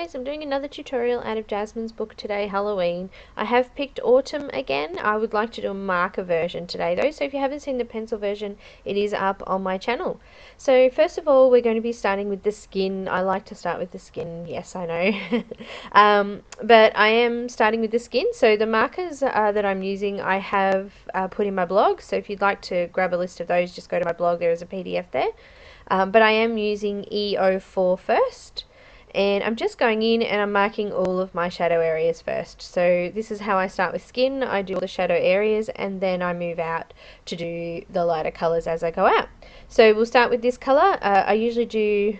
guys, I'm doing another tutorial out of Jasmine's book today, Halloween. I have picked autumn again. I would like to do a marker version today though, so if you haven't seen the pencil version, it is up on my channel. So first of all, we're going to be starting with the skin. I like to start with the skin, yes I know. But I am starting with the skin, so the markers that I'm using I have put in my blog, so if you'd like to grab a list of those, just go to my blog, there is a PDF there. But I am using E04 first. And I'm just going in and I'm marking all of my shadow areas first. So this is how I start with skin. I do all the shadow areas and then I move out to do the lighter colours as I go out. So we'll start with this colour. I usually do,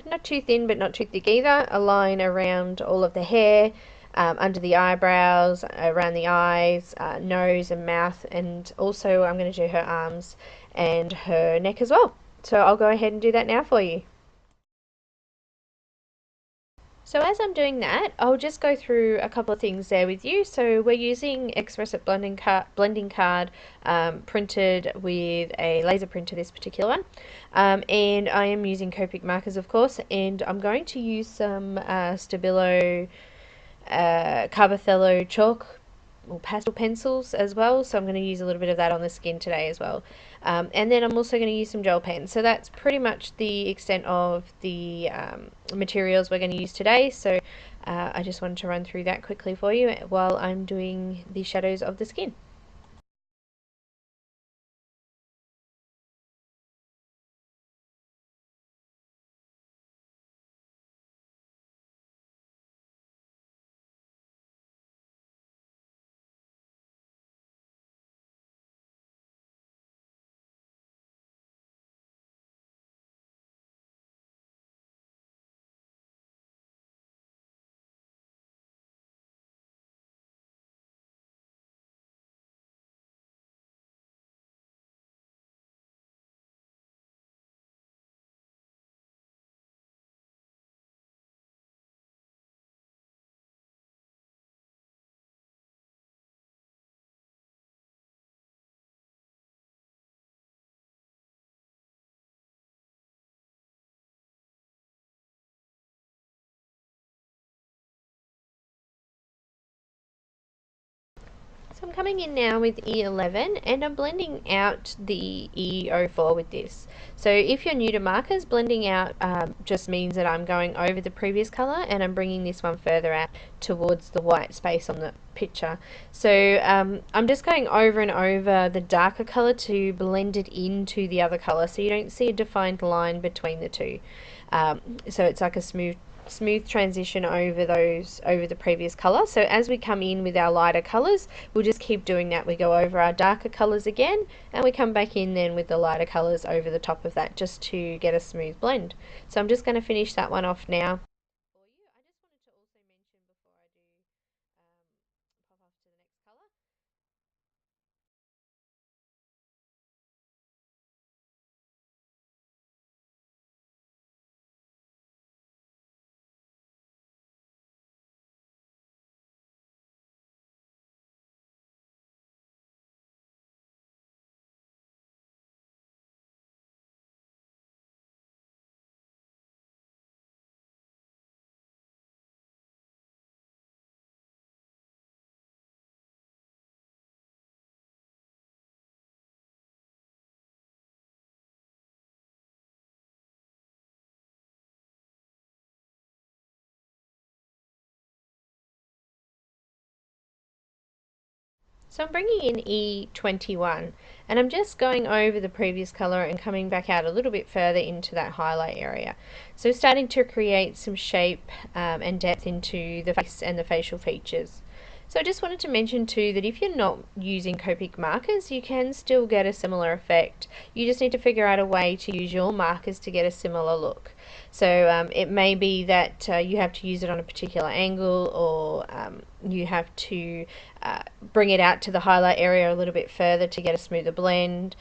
not too thin but not too thick either, a line around all of the hair, under the eyebrows, around the eyes, nose and mouth, and also I'm going to do her arms and her neck as well. So I'll go ahead and do that now for you. So as I'm doing that, I'll just go through a couple of things there with you. So we're using xpress blending card printed with a laser printer, this particular one. And I am using Copic markers, of course, and I'm going to use some Stabilo Carbothello chalk or pastel pencils as well, so I'm going to use a little bit of that on the skin today as well. And then I'm also going to use some gel pens. So that's pretty much the extent of the materials we're going to use today. So I just wanted to run through that quickly for you while I'm doing the shadows of the skin. So I'm coming in now with E11 and I'm blending out the E04 with this. So if you're new to markers, blending out just means that I'm going over the previous colour and I'm bringing this one further out towards the white space on the picture. So I'm just going over and over the darker colour to blend it into the other colour, so you don't see a defined line between the two. So it's like a smooth transition over the previous color. So as we come in with our lighter colors, we'll just keep doing that. We go over our darker colors again and we come back in then with the lighter colors over the top of that, just to get a smooth blend. So I'm just going to finish that one off now. So I'm bringing in E21 and I'm just going over the previous colour and coming back out a little bit further into that highlight area. So starting to create some shape and depth into the face and the facial features. So I just wanted to mention too that if you're not using Copic markers, you can still get a similar effect. You just need to figure out a way to use your markers to get a similar look. So it may be that you have to use it on a particular angle, or you have to bring it out to the highlight area a little bit further to get a smoother blend.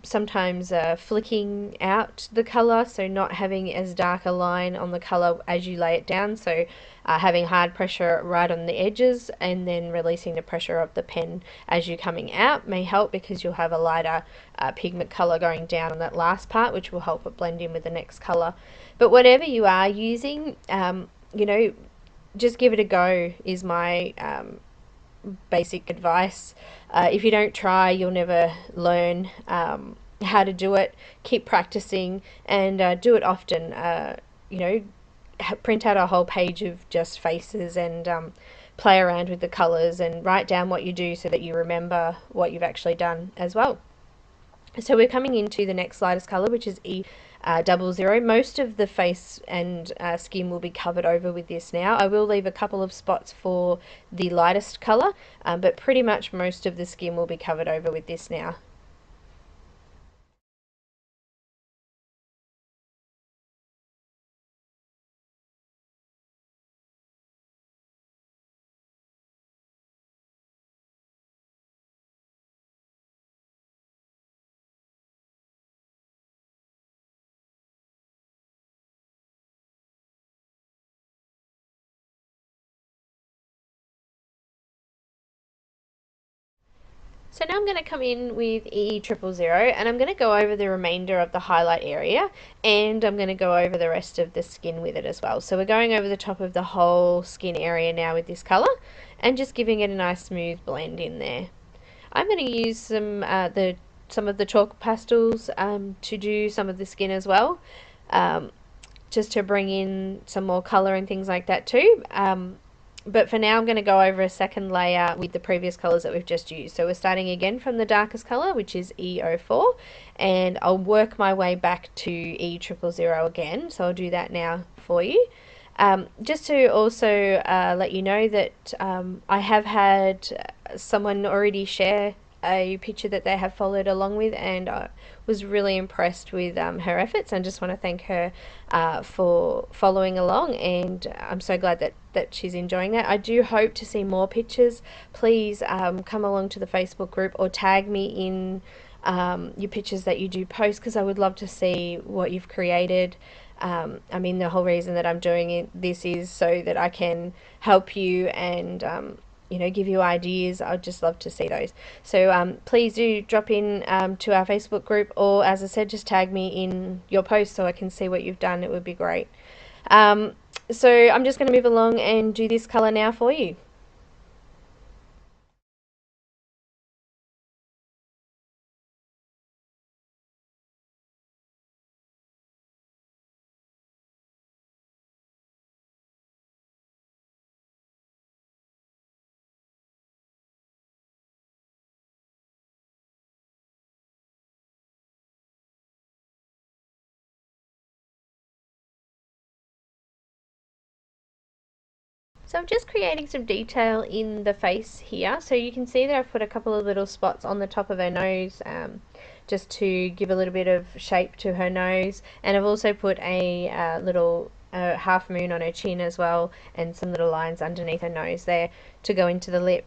Sometimes flicking out the colour, so not having as dark a line on the colour as you lay it down, so having hard pressure right on the edges and then releasing the pressure of the pen as you're coming out may help, because you'll have a lighter pigment colour going down on that last part, which will help it blend in with the next colour. But whatever you are using, you know, just give it a go is my basic advice. If you don't try, you'll never learn how to do it. Keep practicing and do it often. You know, print out a whole page of just faces and play around with the colours and write down what you do so that you remember what you've actually done as well. So we're coming into the next lightest colour, which is E00. Most of the face and skin will be covered over with this now. I will leave a couple of spots for the lightest colour, but pretty much most of the skin will be covered over with this now. So now I'm going to come in with E000 and I'm going to go over the remainder of the highlight area, and I'm going to go over the rest of the skin with it as well. So we're going over the top of the whole skin area now with this colour and just giving it a nice smooth blend in there. I'm going to use some of the chalk pastels to do some of the skin as well, just to bring in some more colour and things like that too. But for now I'm going to go over a second layer with the previous colours that we've just used. So we're starting again from the darkest colour, which is E04, and I'll work my way back to E000 again. So I'll do that now for you. Just to also let you know that I have had someone already share a picture that they have followed along with, and I was really impressed with her efforts, and just want to thank her for following along, and I'm so glad that she's enjoying that. I do hope to see more pictures. Please come along to the Facebook group or tag me in your pictures that you do post, because I would love to see what you've created. I mean, the whole reason that I'm doing this is so that I can help you and you know, give you ideas. I'd just love to see those. So please do drop in to our Facebook group, or as I said, just tag me in your post so I can see what you've done. It would be great. So I'm just going to move along and do this colour now for you. So I'm just creating some detail in the face here. So you can see that I've put a couple of little spots on the top of her nose, just to give a little bit of shape to her nose. And I've also put a little half moon on her chin as well, and some little lines underneath her nose there to go into the lip.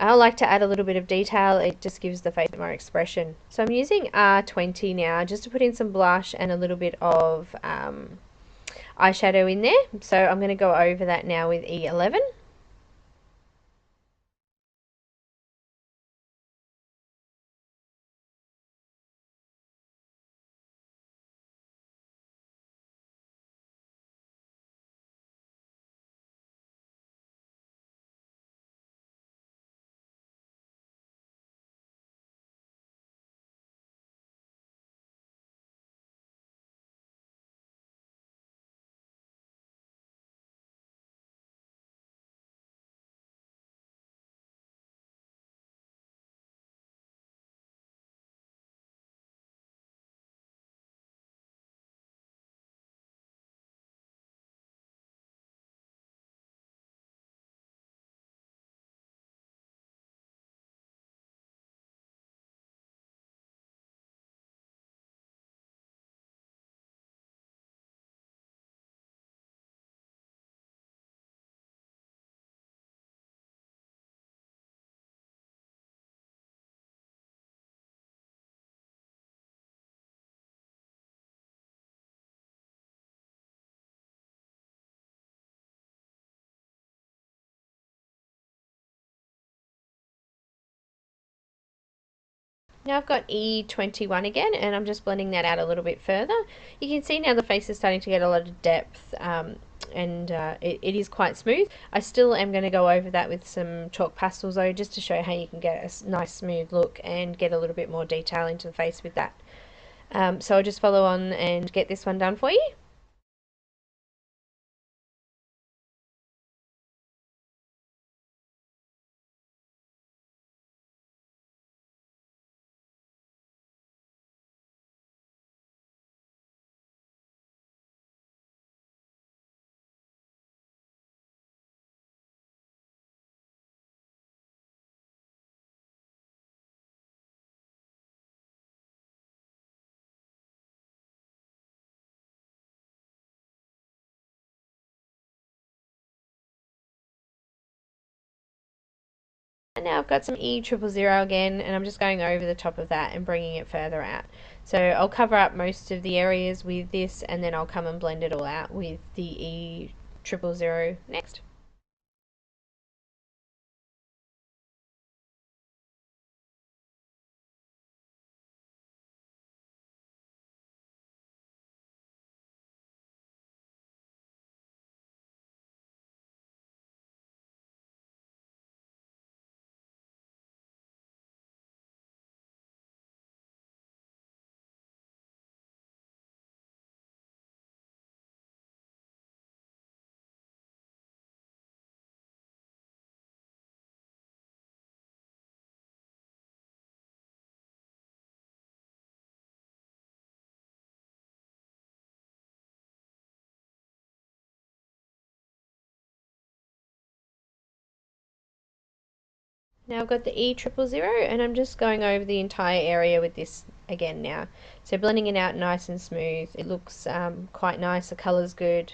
I like to add a little bit of detail. It just gives the face more expression. So I'm using R20 now just to put in some blush and a little bit of eyeshadow in there. So I'm going to go over that now with E11. Now I've got E21 again, and I'm just blending that out a little bit further. You can see now the face is starting to get a lot of depth. and it is quite smooth. I still am going to go over that with some chalk pastels though, just to show how you can get a nice smooth look and get a little bit more detail into the face with that. So I'll just follow on and get this one done for you. And now I've got some E000 again, and I'm just going over the top of that and bringing it further out. So I'll cover up most of the areas with this, and then I'll come and blend it all out with the E000 next. Now I've got the E000, and I'm just going over the entire area with this again now. So blending it out nice and smooth. It looks quite nice, the colour's good.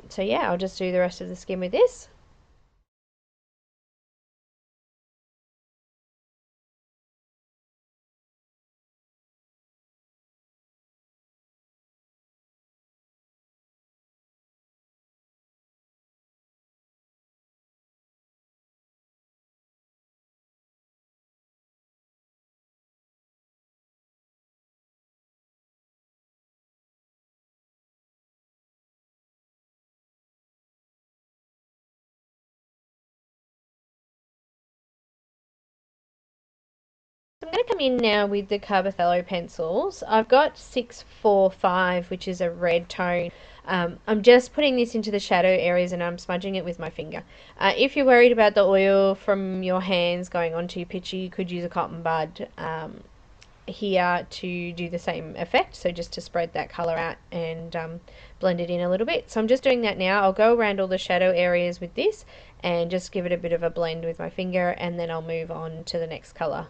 So yeah, I'll just do the rest of the skin with this. So I'm going to come in now with the Carbothello pencils. I've got 645, which is a red tone. I'm just putting this into the shadow areas and I'm smudging it with my finger. If you're worried about the oil from your hands going onto your picture, you could use a cotton bud here to do the same effect, so just to spread that colour out and blend it in a little bit. So I'm just doing that now. I'll go around all the shadow areas with this and just give it a bit of a blend with my finger, and then I'll move on to the next colour.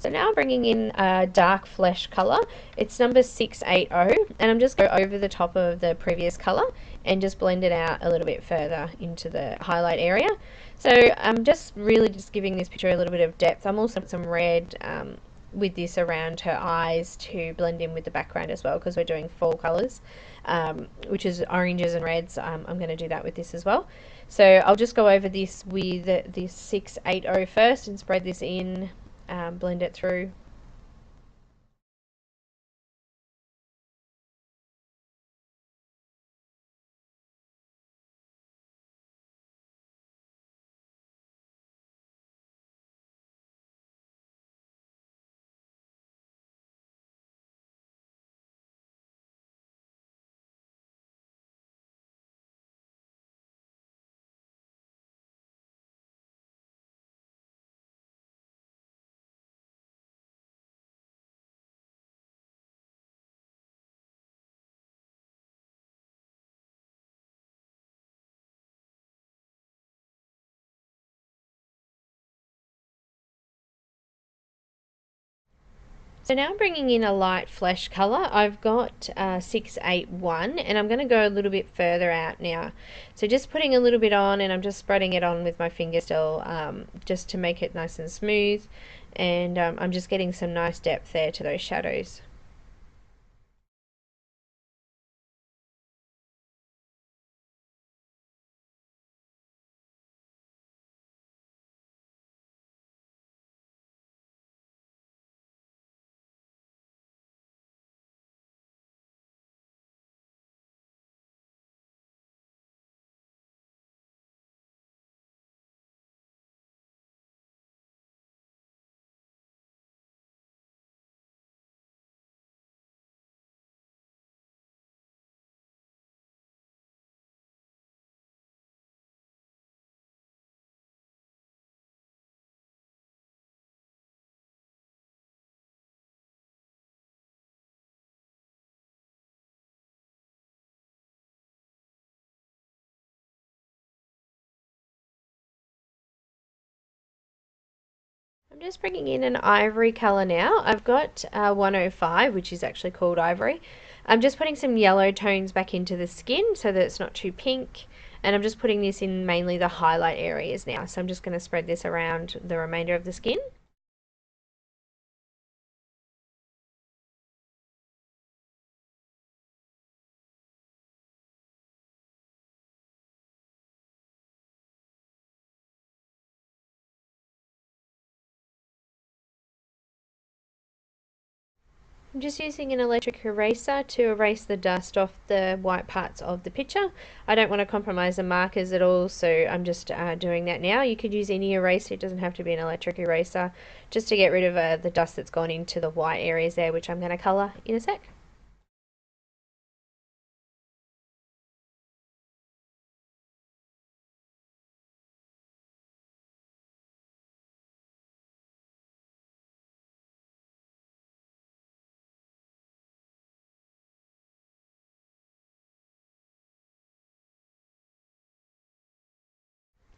So now I'm bringing in a dark flesh colour. It's number 680, and I'm just going over the top of the previous colour and just blend it out a little bit further into the highlight area. So I'm just really just giving this picture a little bit of depth. I'm also putting some red with this around her eyes to blend in with the background as well, because we're doing fall colours, which is oranges and reds. I'm going to do that with this as well. So I'll just go over this with this 680 first and spread this in, blend it through. So now I'm bringing in a light flesh colour. I've got 681, and I'm going to go a little bit further out now. So just putting a little bit on, and I'm just spreading it on with my finger still, just to make it nice and smooth. And I'm just getting some nice depth there to those shadows. I'm just bringing in an ivory colour now. I've got 105, which is actually called ivory. I'm just putting some yellow tones back into the skin so that it's not too pink. And I'm just putting this in mainly the highlight areas now. So I'm just going to spread this around the remainder of the skin. I'm just using an electric eraser to erase the dust off the white parts of the picture. I don't want to compromise the markers at all, so I'm just doing that now. You could use any eraser, it doesn't have to be an electric eraser, just to get rid of the dust that's gone into the white areas there, which I'm going to colour in a sec.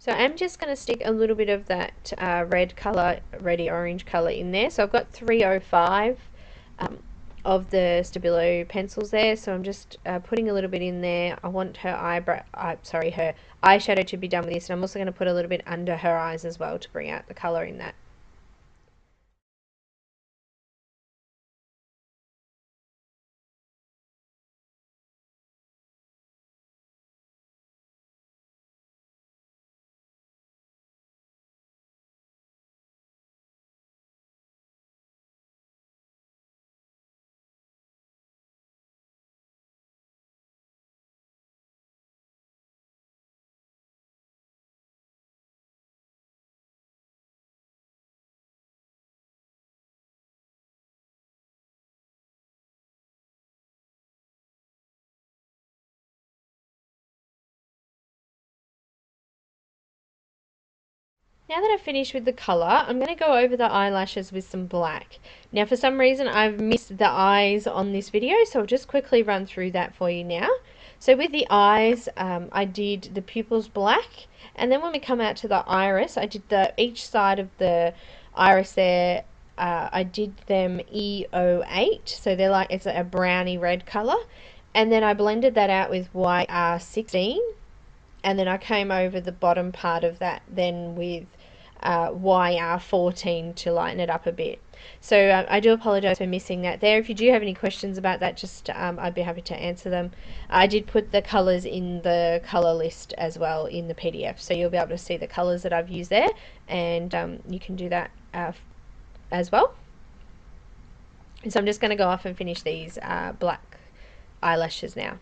So I'm just going to stick a little bit of that red colour, reddy orange colour in there. So I've got 305 of the Stabilo pencils there. So I'm just putting a little bit in there. I want her her eyeshadow to be done with this. And I'm also going to put a little bit under her eyes as well to bring out the colour in that. Now that I've finished with the colour, I'm going to go over the eyelashes with some black. Now for some reason I've missed the eyes on this video, so I'll just quickly run through that for you now. So with the eyes, I did the pupils black, and then when we come out to the iris, I did each side of the iris there I did them E08, so they're like, it's a browny red color, and then I blended that out with YR16, and then I came over the bottom part of that then with YR14 to lighten it up a bit. So I do apologize for missing that there. If you do have any questions about that, just I'd be happy to answer them. I did put the colors in the color list as well in the PDF, so you'll be able to see the colors that I've used there, and you can do that as well. So I'm just going to go off and finish these black eyelashes now.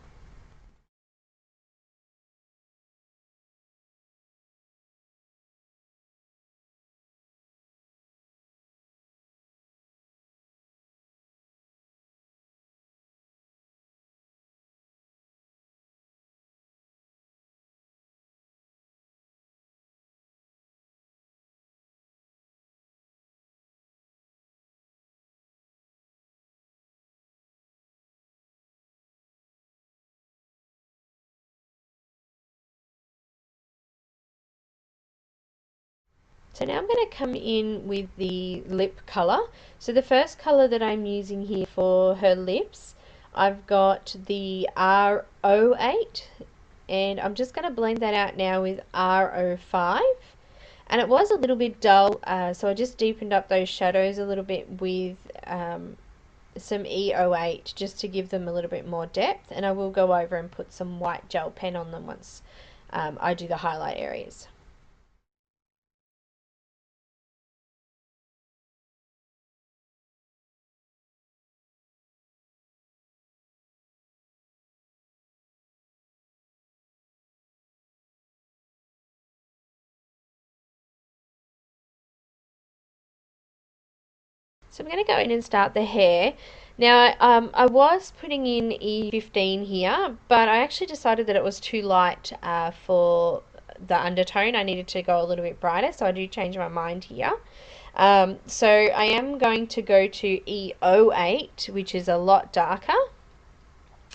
So now I'm going to come in with the lip color. So the first color that I'm using here for her lips, I've got the R08, and I'm just going to blend that out now with R05. And it was a little bit dull, so I just deepened up those shadows a little bit with some E08 just to give them a little bit more depth, and I will go over and put some white gel pen on them once I do the highlight areas. So I'm going to go in and start the hair. Now, I was putting in E15 here, but I actually decided that it was too light for the undertone. I needed to go a little bit brighter, so I do change my mind here. So I am going to go to E08, which is a lot darker,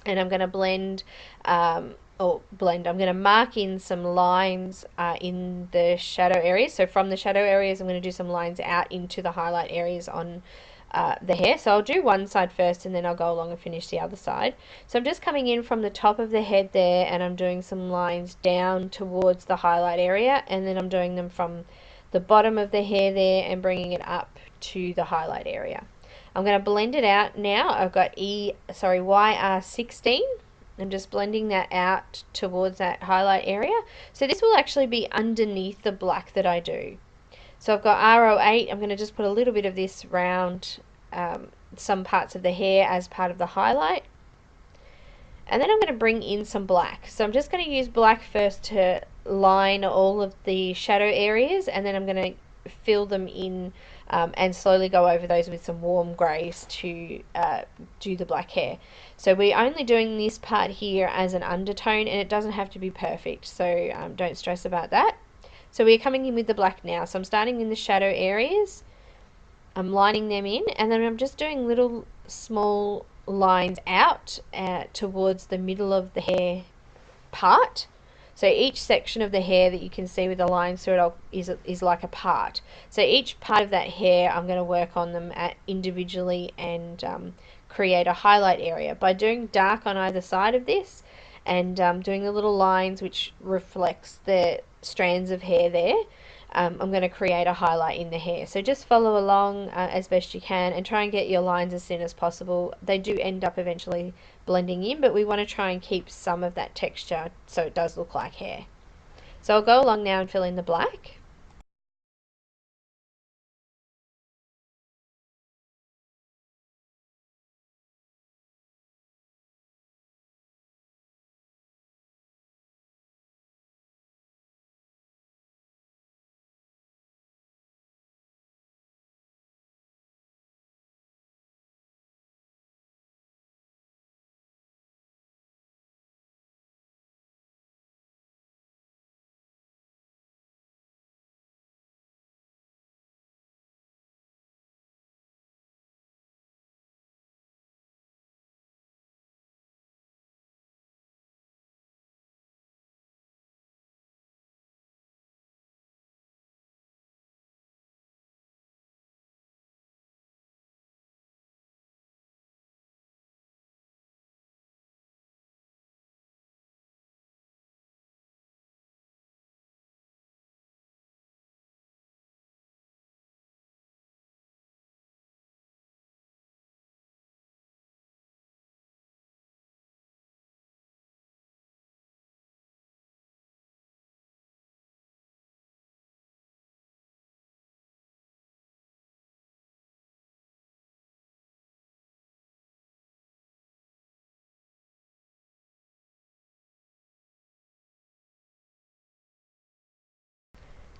and I'm going to blend, I'm going to mark in some lines in the shadow areas. So from the shadow areas, I'm going to do some lines out into the highlight areas on the hair. So I'll do one side first, and then I'll go along and finish the other side. So I'm just coming in from the top of the head there, and I'm doing some lines down towards the highlight area, and then I'm doing them from the bottom of the hair there and bringing it up to the highlight area. I'm going to blend it out now. I've got YR16. I'm just blending that out towards that highlight area. So this will actually be underneath the black that I do. So I've got R08. I'm going to just put a little bit of this around some parts of the hair as part of the highlight. And then I'm going to bring in some black. So I'm just going to use black first to line all of the shadow areas, and then I'm going to fill them in and slowly go over those with some warm greys to do the black hair. So we're only doing this part here as an undertone, and it doesn't have to be perfect, so don't stress about that. So we're coming in with the black now. So I'm starting in the shadow areas, I'm lining them in, and then I'm just doing little small lines out towards the middle of the hair part. So each section of the hair that you can see with the lines through it is like a part. So each part of that hair, I'm going to work on them individually and create a highlight area by doing dark on either side of this, and doing the little lines which reflects the strands of hair there. I'm going to create a highlight in the hair. So just follow along as best you can and try and get your lines as thin as possible. They do end up eventually blending in, but we want to try and keep some of that texture so it does look like hair. So I'll go along now and fill in the black.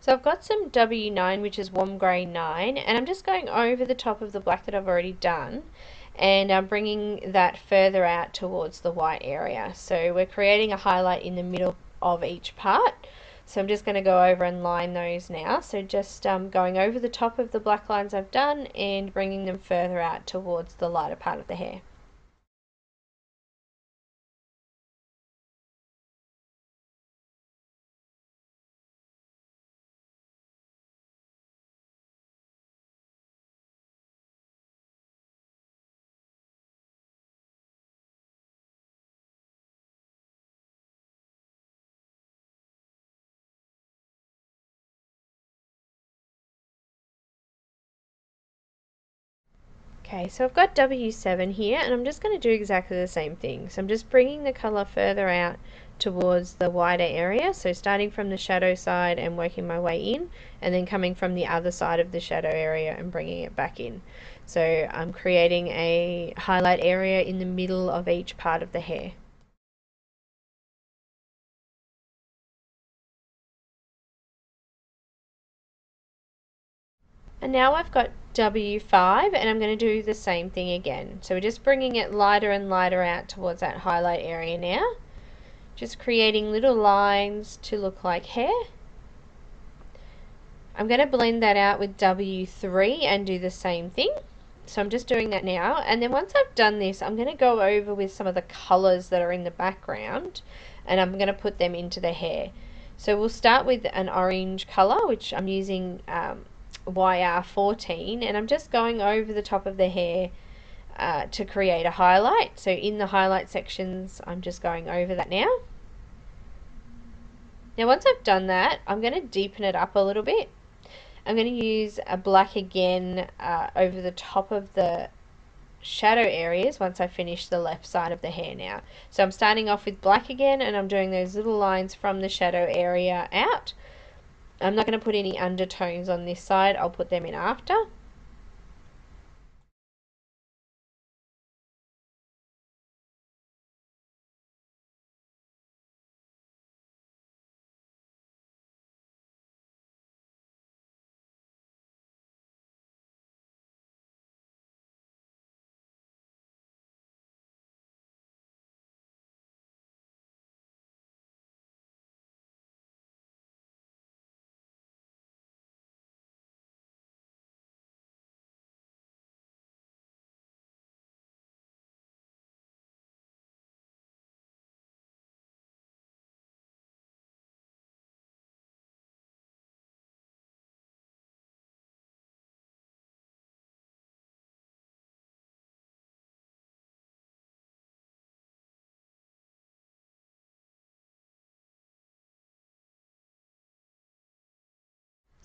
So I've got some W9, which is warm grey 9, and I'm just going over the top of the black that I've already done, and I'm bringing that further out towards the white area. So we're creating a highlight in the middle of each part. So I'm just going to go over and line those now. So just going over the top of the black lines I've done and bringing them further out towards the lighter part of the hair. Okay, so I've got W7 here, and I'm just going to do exactly the same thing. So I'm just bringing the colour further out towards the wider area, so starting from the shadow side and working my way in, and then coming from the other side of the shadow area and bringing it back in. So I'm creating a highlight area in the middle of each part of the hair. And now I've got W5, and I'm going to do the same thing again. So we're just bringing it lighter and lighter out towards that highlight area now. Just creating little lines to look like hair. I'm going to blend that out with W3 and do the same thing. So I'm just doing that now, and then once I've done this, I'm going to go over with some of the colors that are in the background, and I'm going to put them into the hair. So we'll start with an orange color, which I'm using YR14, and I'm just going over the top of the hair to create a highlight. So in the highlight sections, I'm just going over that now. Now once I've done that, I'm going to deepen it up a little bit. I'm going to use a black again over the top of the shadow areas once I finish the left side of the hair now. So I'm starting off with black again, and I'm doing those little lines from the shadow area out. I'm not going to put any undertones on this side, I'll put them in after.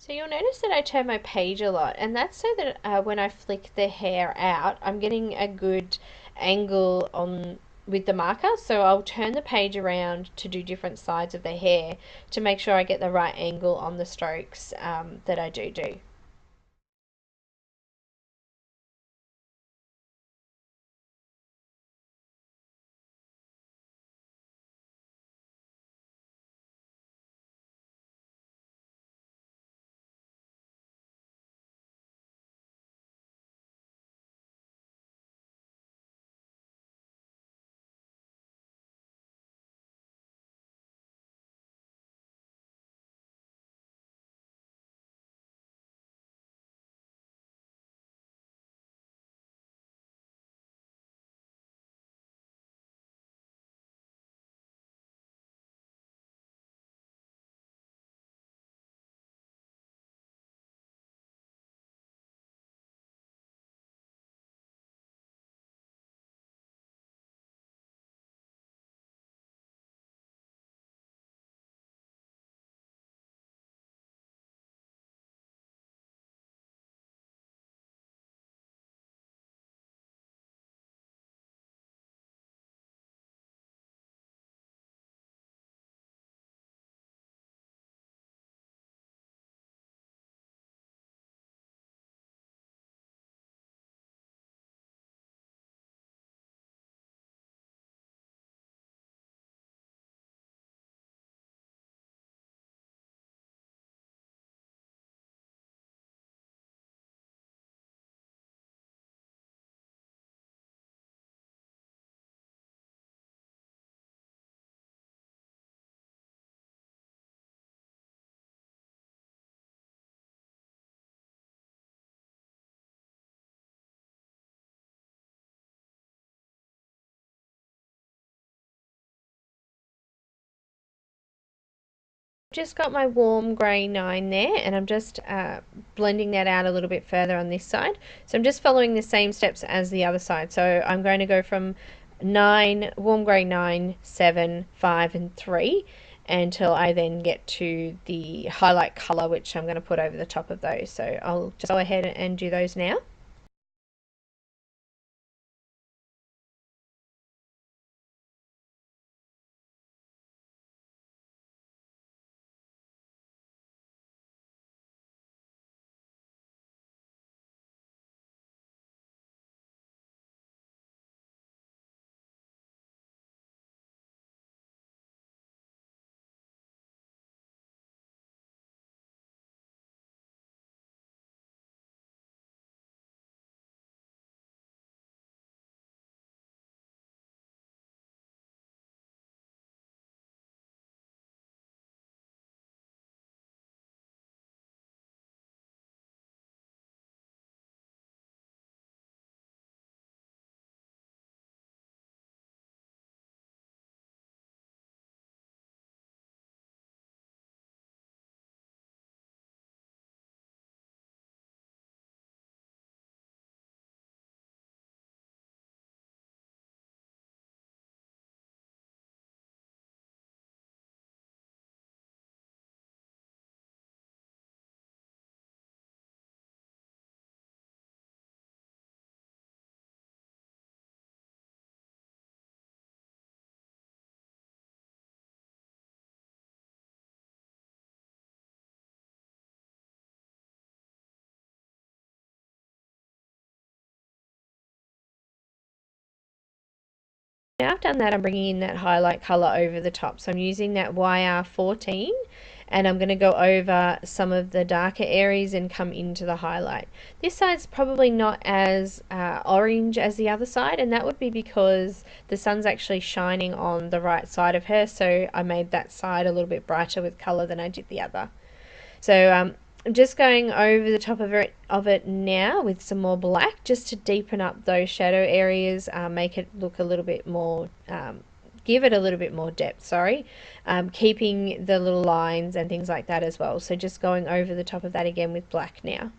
So you'll notice that I turn my page a lot, and that's so that when I flick the hair out, I'm getting a good angle on with the marker. So I'll turn the page around to do different sides of the hair to make sure I get the right angle on the strokes that I do. Just got my warm grey 9 there, and I'm just blending that out a little bit further on this side. So I'm just following the same steps as the other side. So I'm going to go from 9, warm grey 9, 7, 5 and 3 until I then get to the highlight colour, which I'm going to put over the top of those. So I'll just go ahead and do those now. Now I've done that, I'm bringing in that highlight colour over the top. So I'm using that YR14 and I'm going to go over some of the darker areas and come into the highlight. This side's probably not as orange as the other side, and that would be because the sun's actually shining on the right side of her, so I made that side a little bit brighter with colour than I did the other. So I'm just going over the top of it now with some more black, just to deepen up those shadow areas, make it look a little bit more, give it a little bit more depth, sorry, keeping the little lines and things like that as well. So just going over the top of that again with black now.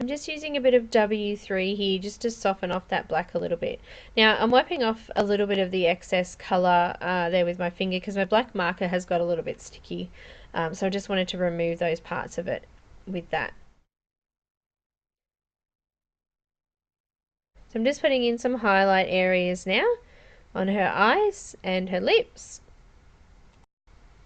I'm just using a bit of W3 here just to soften off that black a little bit. Now I'm wiping off a little bit of the excess colour there with my finger because my black marker has got a little bit sticky. So I just wanted to remove those parts of it with that. So I'm just putting in some highlight areas now on her eyes and her lips.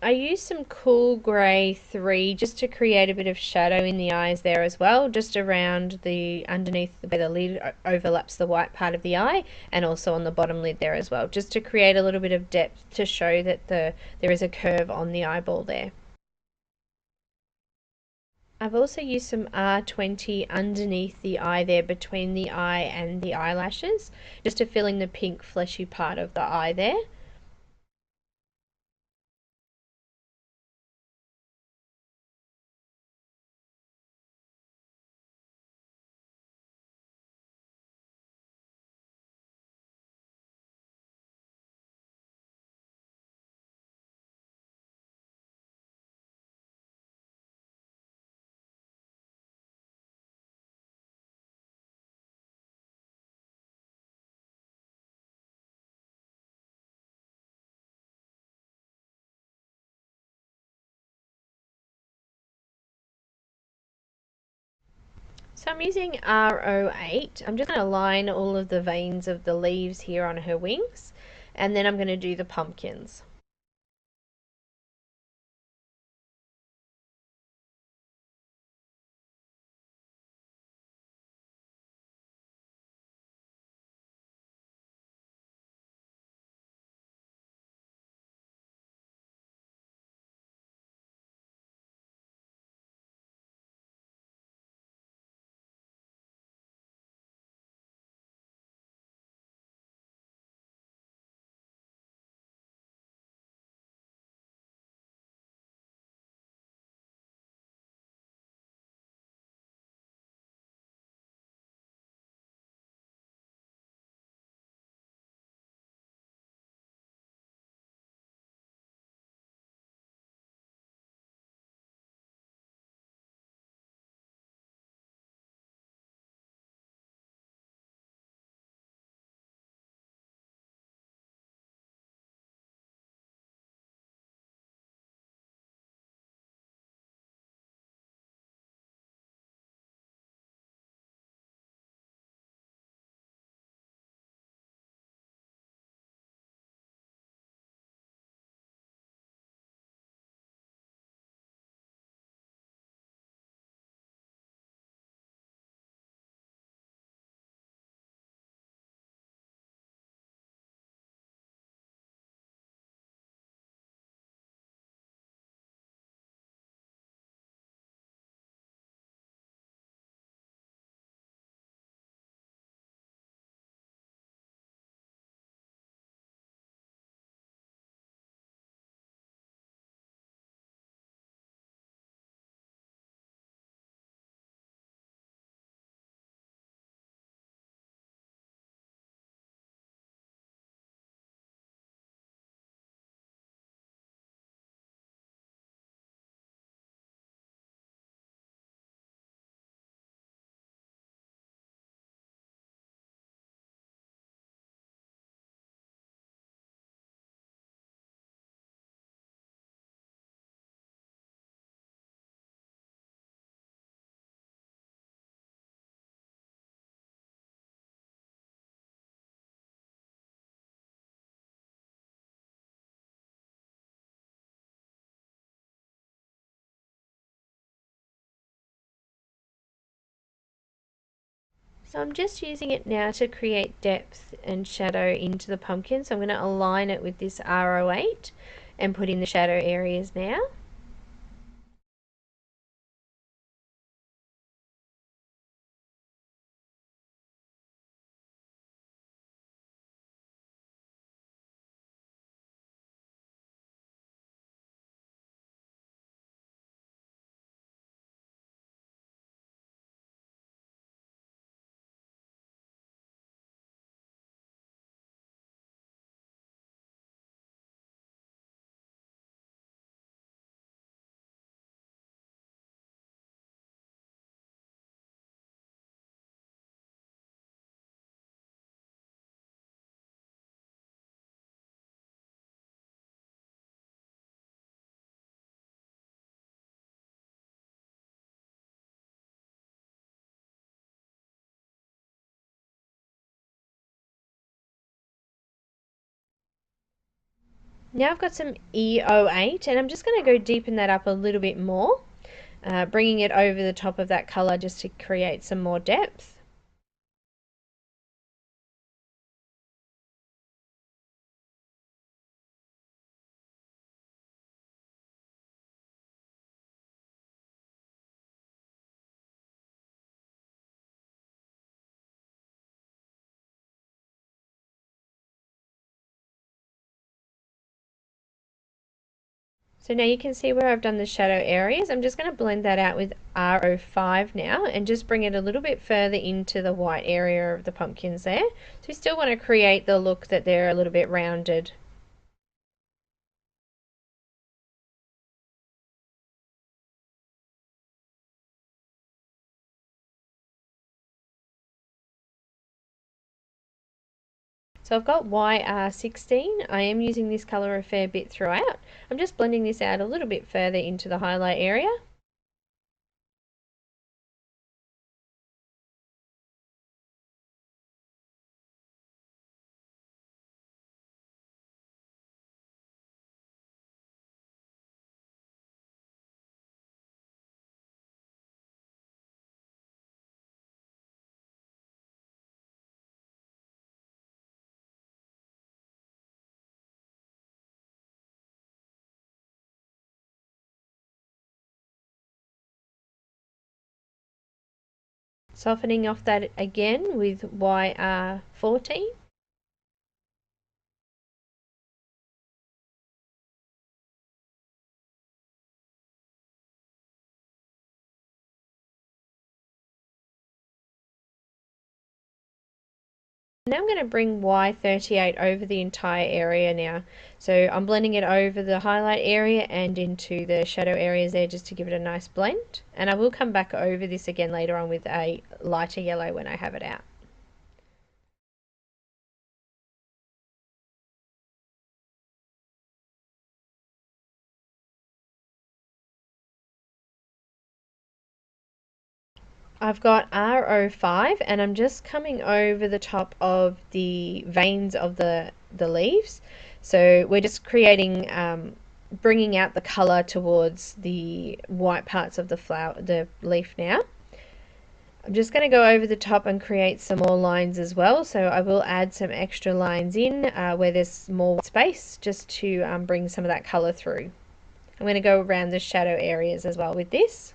I used some cool grey 3 just to create a bit of shadow in the eyes there as well, just around the underneath where the lid overlaps the white part of the eye, and also on the bottom lid there as well, just to create a little bit of depth to show that there is a curve on the eyeball there. I've also used some R20 underneath the eye there, between the eye and the eyelashes, just to fill in the pink fleshy part of the eye there. So I'm using R08. I'm just going to line all of the veins of the leaves here on her wings, and then I'm going to do the pumpkins. So I'm just using it now to create depth and shadow into the pumpkin. So I'm going to align it with this R08 and put in the shadow areas now. Now I've got some E08 and I'm just going to go deepen that up a little bit more, bringing it over the top of that colour just to create some more depth. So now you can see where I've done the shadow areas. I'm just going to blend that out with R05 now and just bring it a little bit further into the white area of the pumpkins there. So we still want to create the look that they're a little bit rounded. So I've got YR16. I am using this colour a fair bit throughout. I'm just blending this out a little bit further into the highlight area. Softening off that again with YR14. Now I'm going to bring Y38 over the entire area now. So I'm blending it over the highlight area and into the shadow areas there just to give it a nice blend. And I will come back over this again later on with a lighter yellow when I have it out. I've got R05 and I'm just coming over the top of the veins of the leaves. So we're just creating, bringing out the color towards the white parts of the flower, the leaf now. I'm just going to go over the top and create some more lines as well. So I will add some extra lines in where there's more space just to bring some of that color through. I'm going to go around the shadow areas as well with this.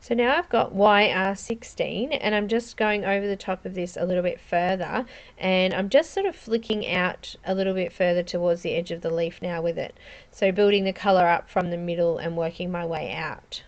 So now I've got YR16 and I'm just going over the top of this a little bit further and I'm just sort of flicking out a little bit further towards the edge of the leaf now with it. So building the colour up from the middle and working my way out.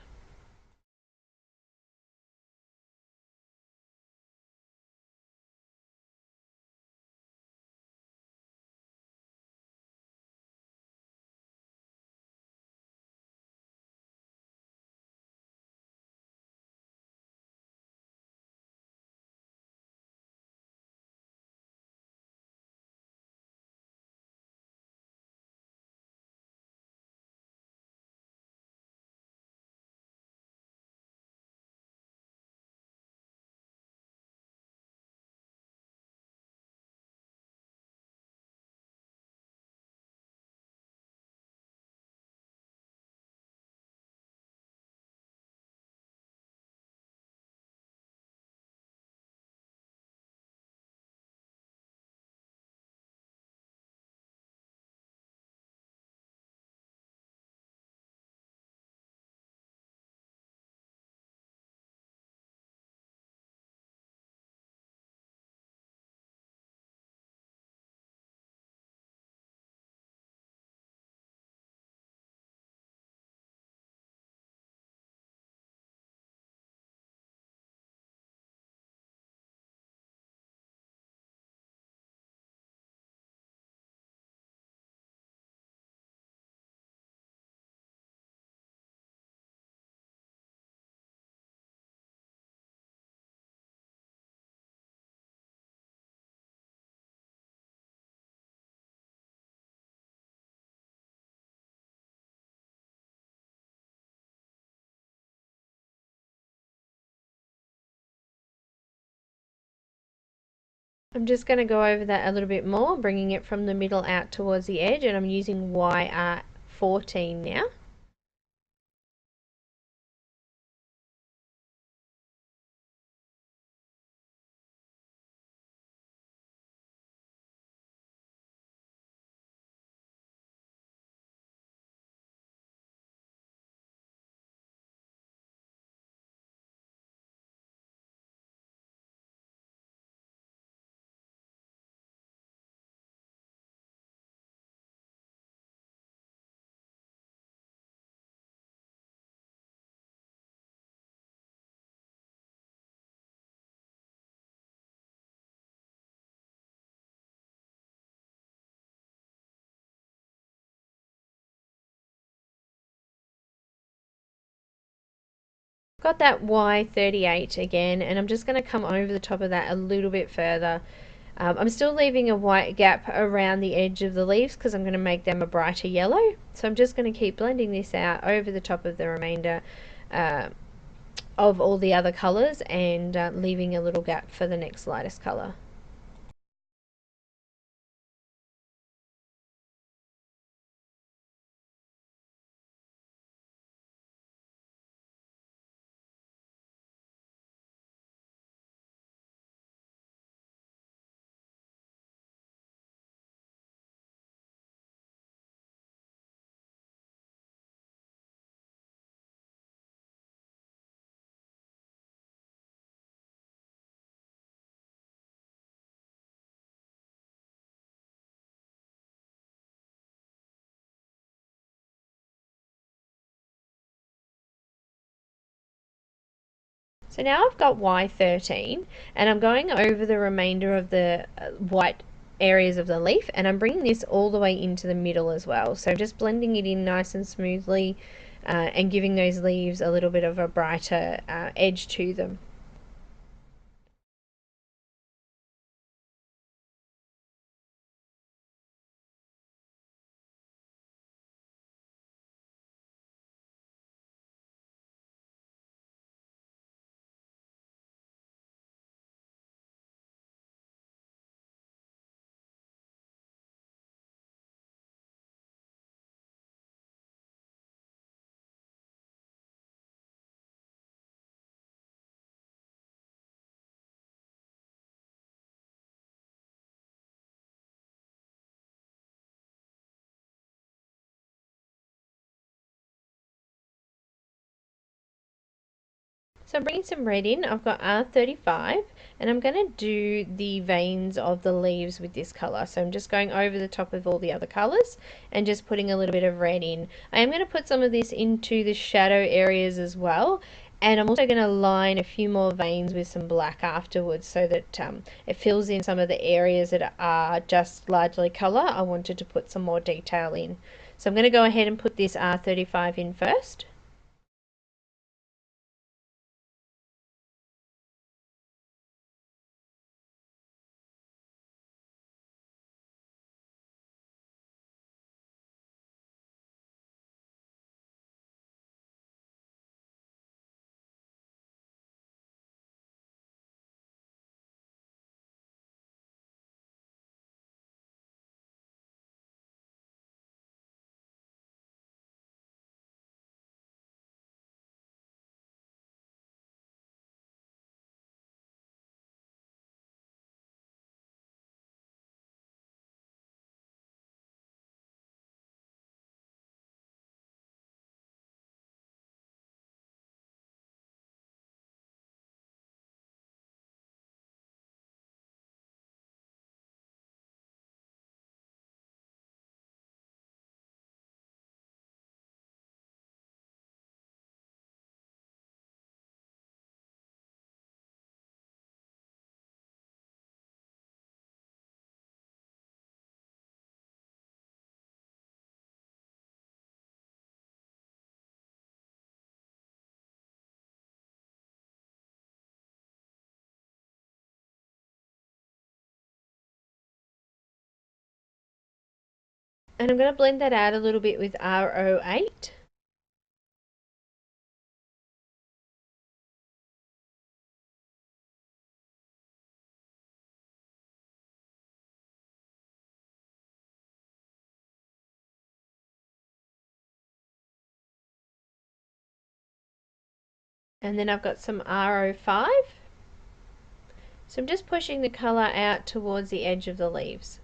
I'm just going to go over that a little bit more, bringing it from the middle out towards the edge, and I'm using YR14 now. Got that Y38 again, and I'm just going to come over the top of that a little bit further. I'm still leaving a white gap around the edge of the leaves because I'm going to make them a brighter yellow. So I'm just going to keep blending this out over the top of the remainder of all the other colours, and leaving a little gap for the next lightest colour. So now I've got Y13, and I'm going over the remainder of the white areas of the leaf, and I'm bringing this all the way into the middle as well. So just blending it in nice and smoothly, and giving those leaves a little bit of a brighter edge to them. So I'm bringing some red in. I've got R35, and I'm going to do the veins of the leaves with this colour. So I'm just going over the top of all the other colours and just putting a little bit of red in. I am going to put some of this into the shadow areas as well, and I'm also going to line a few more veins with some black afterwards so that it fills in some of the areas that are just largely colour. I wanted to put some more detail in. So I'm going to go ahead and put this R35 in first. And I'm going to blend that out a little bit with R08. And then I've got some RO5. So I'm just pushing the colour out towards the edge of the leaves.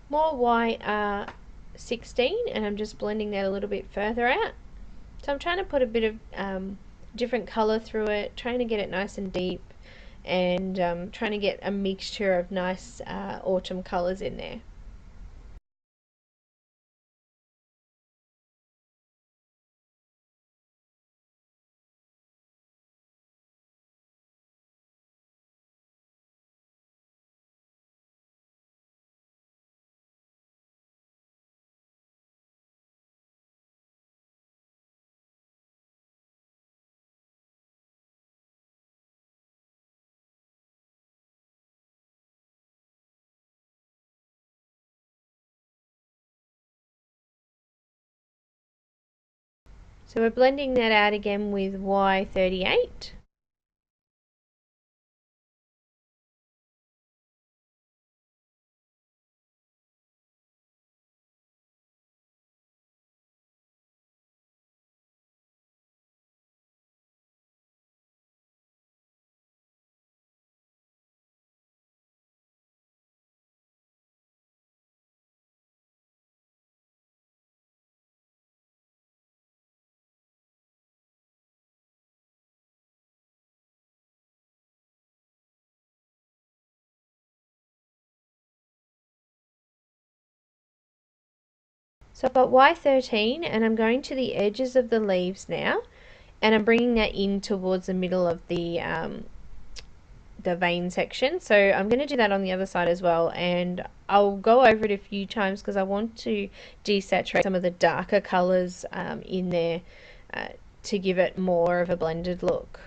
More YR16, and I'm just blending that a little bit further out. So I'm trying to put a bit of different colour through it, trying to get it nice and deep, and trying to get a mixture of nice autumn colours in there. So we're blending that out again with Y38. So I've got Y13, and I'm going to the edges of the leaves now, and I'm bringing that in towards the middle of the vein section. So I'm going to do that on the other side as well, and I'll go over it a few times because I want to desaturate some of the darker colours in there to give it more of a blended look.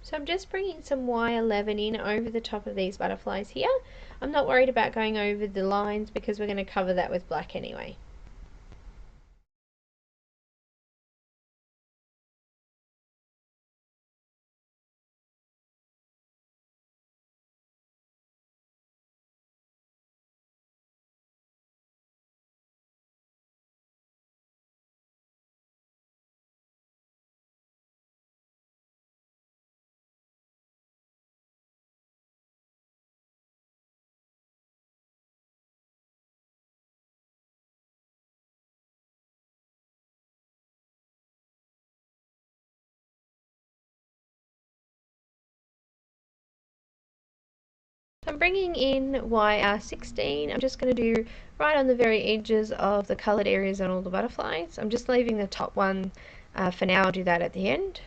So I'm just bringing some Y11 in over the top of these butterflies here. I'm not worried about going over the lines because we're going to cover that with black anyway. I'm bringing in YR16. I'm just going to do right on the very edges of the coloured areas on all the butterflies. I'm just leaving the top one for now. I'll do that at the end.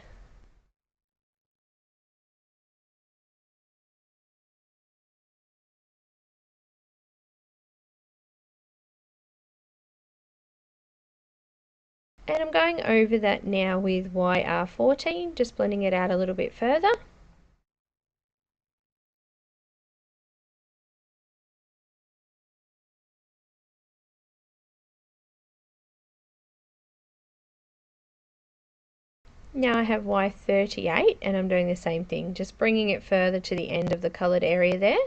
And I'm going over that now with YR14, just blending it out a little bit further. Now I have Y38 and I'm doing the same thing, just bringing it further to the end of the coloured area there.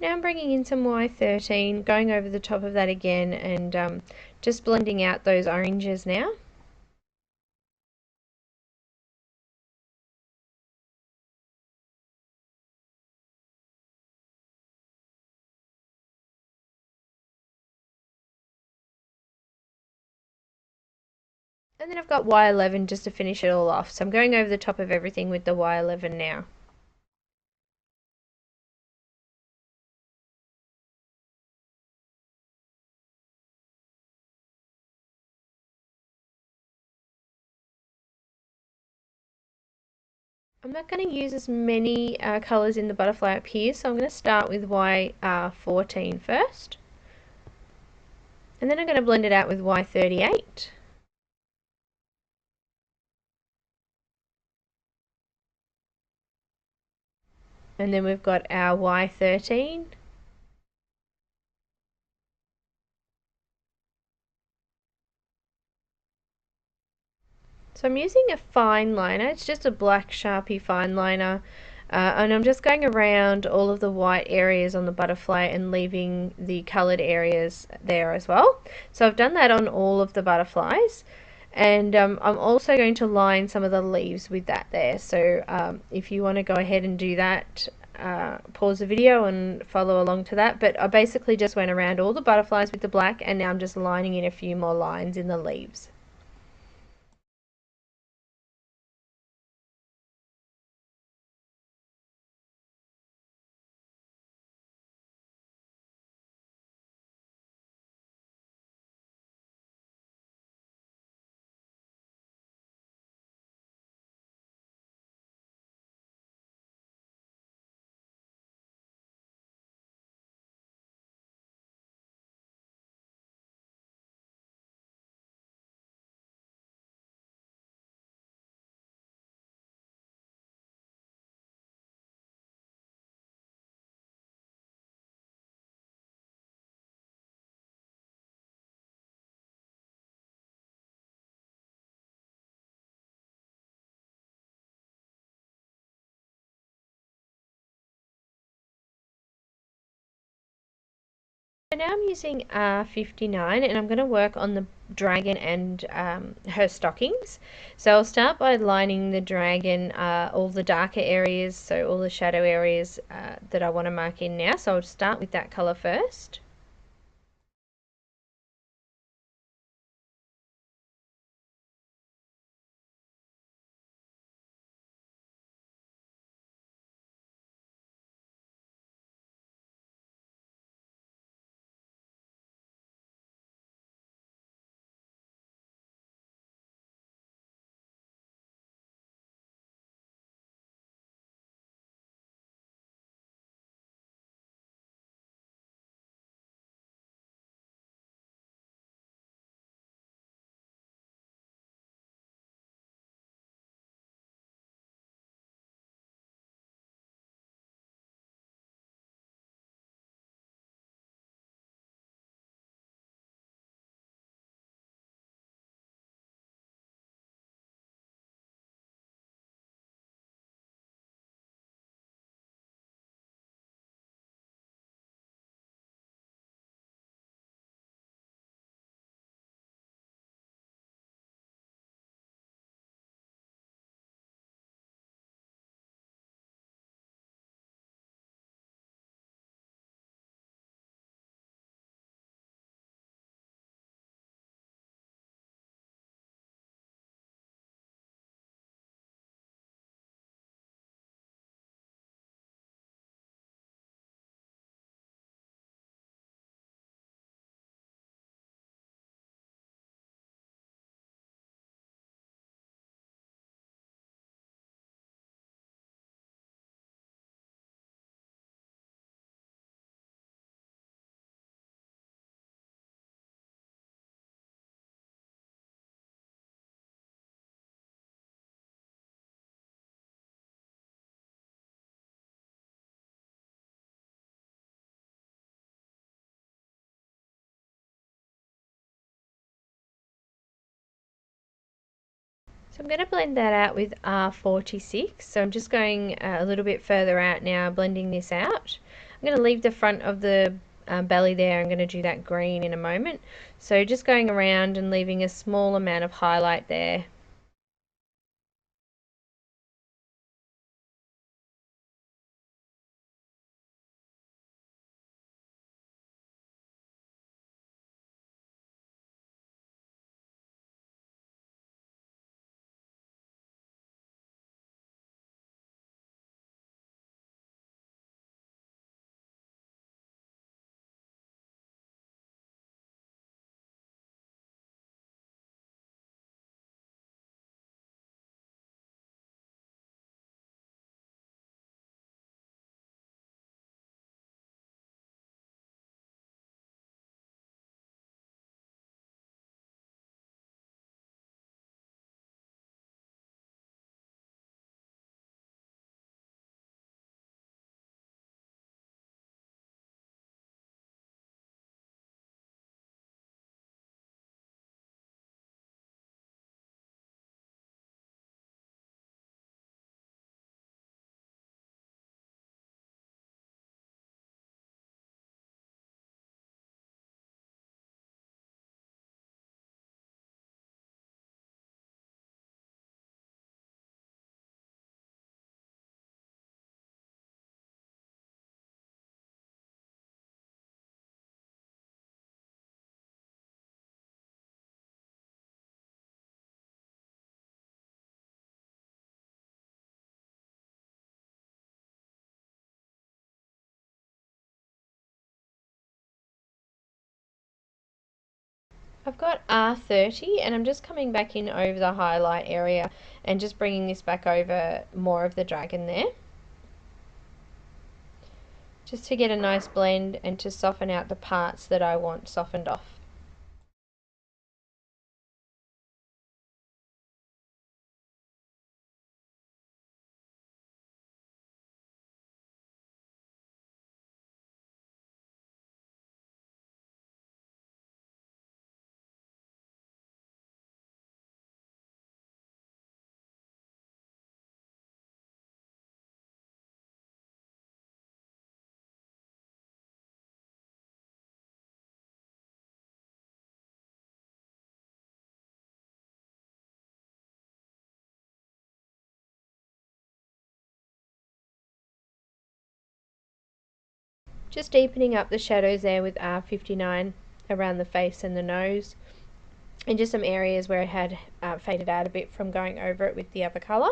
Now I'm bringing in some Y13, going over the top of that again and just blending out those oranges now. And then I've got Y11 just to finish it all off. So I'm going over the top of everything with the Y11 now. I'm not going to use as many colours in the butterfly up here, so I'm going to start with Y14 first. And then I'm going to blend it out with Y38. And then we've got our Y13. So I'm using a fine liner, it's just a black Sharpie fine liner, and I'm just going around all of the white areas on the butterfly and leaving the coloured areas there as well. So I've done that on all of the butterflies, and I'm also going to line some of the leaves with that there. So if you want to go ahead and do that, pause the video and follow along to that. But I basically just went around all the butterflies with the black, and now I'm just lining in a few more lines in the leaves. So now I'm using R59 and I'm going to work on the dragon and her stockings. So I'll start by lining the dragon, all the darker areas, so all the shadow areas that I want to mark in now. So I'll start with that colour first. I'm going to blend that out with R46. So I'm just going a little bit further out now, blending this out. I'm going to leave the front of the belly there. I'm going to do that green in a moment. So just going around and leaving a small amount of highlight there. I've got R30 and I'm just coming back in over the highlight area and just bringing this back over more of the dragon there. Just to get a nice blend and to soften out the parts that I want softened off. Just deepening up the shadows there with R59 around the face and the nose, and just some areas where it had faded out a bit from going over it with the other colour.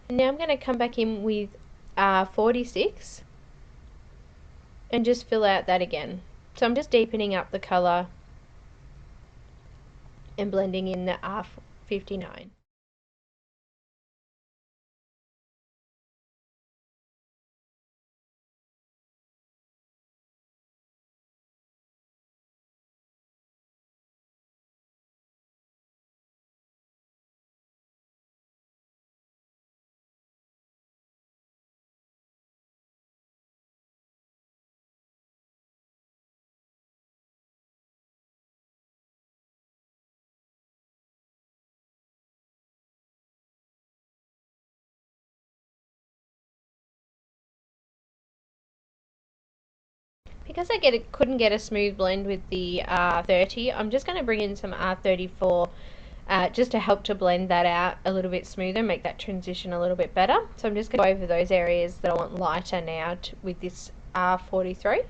And now I'm going to come back in with 46 and just fill out that again. So I'm just deepening up the colour and blending in the R59. Because I couldn't get a smooth blend with the R30, I'm just going to bring in some R34 just to help to blend that out a little bit smoother, make that transition a little bit better. So I'm just going to go over those areas that I want lighter now with this R43.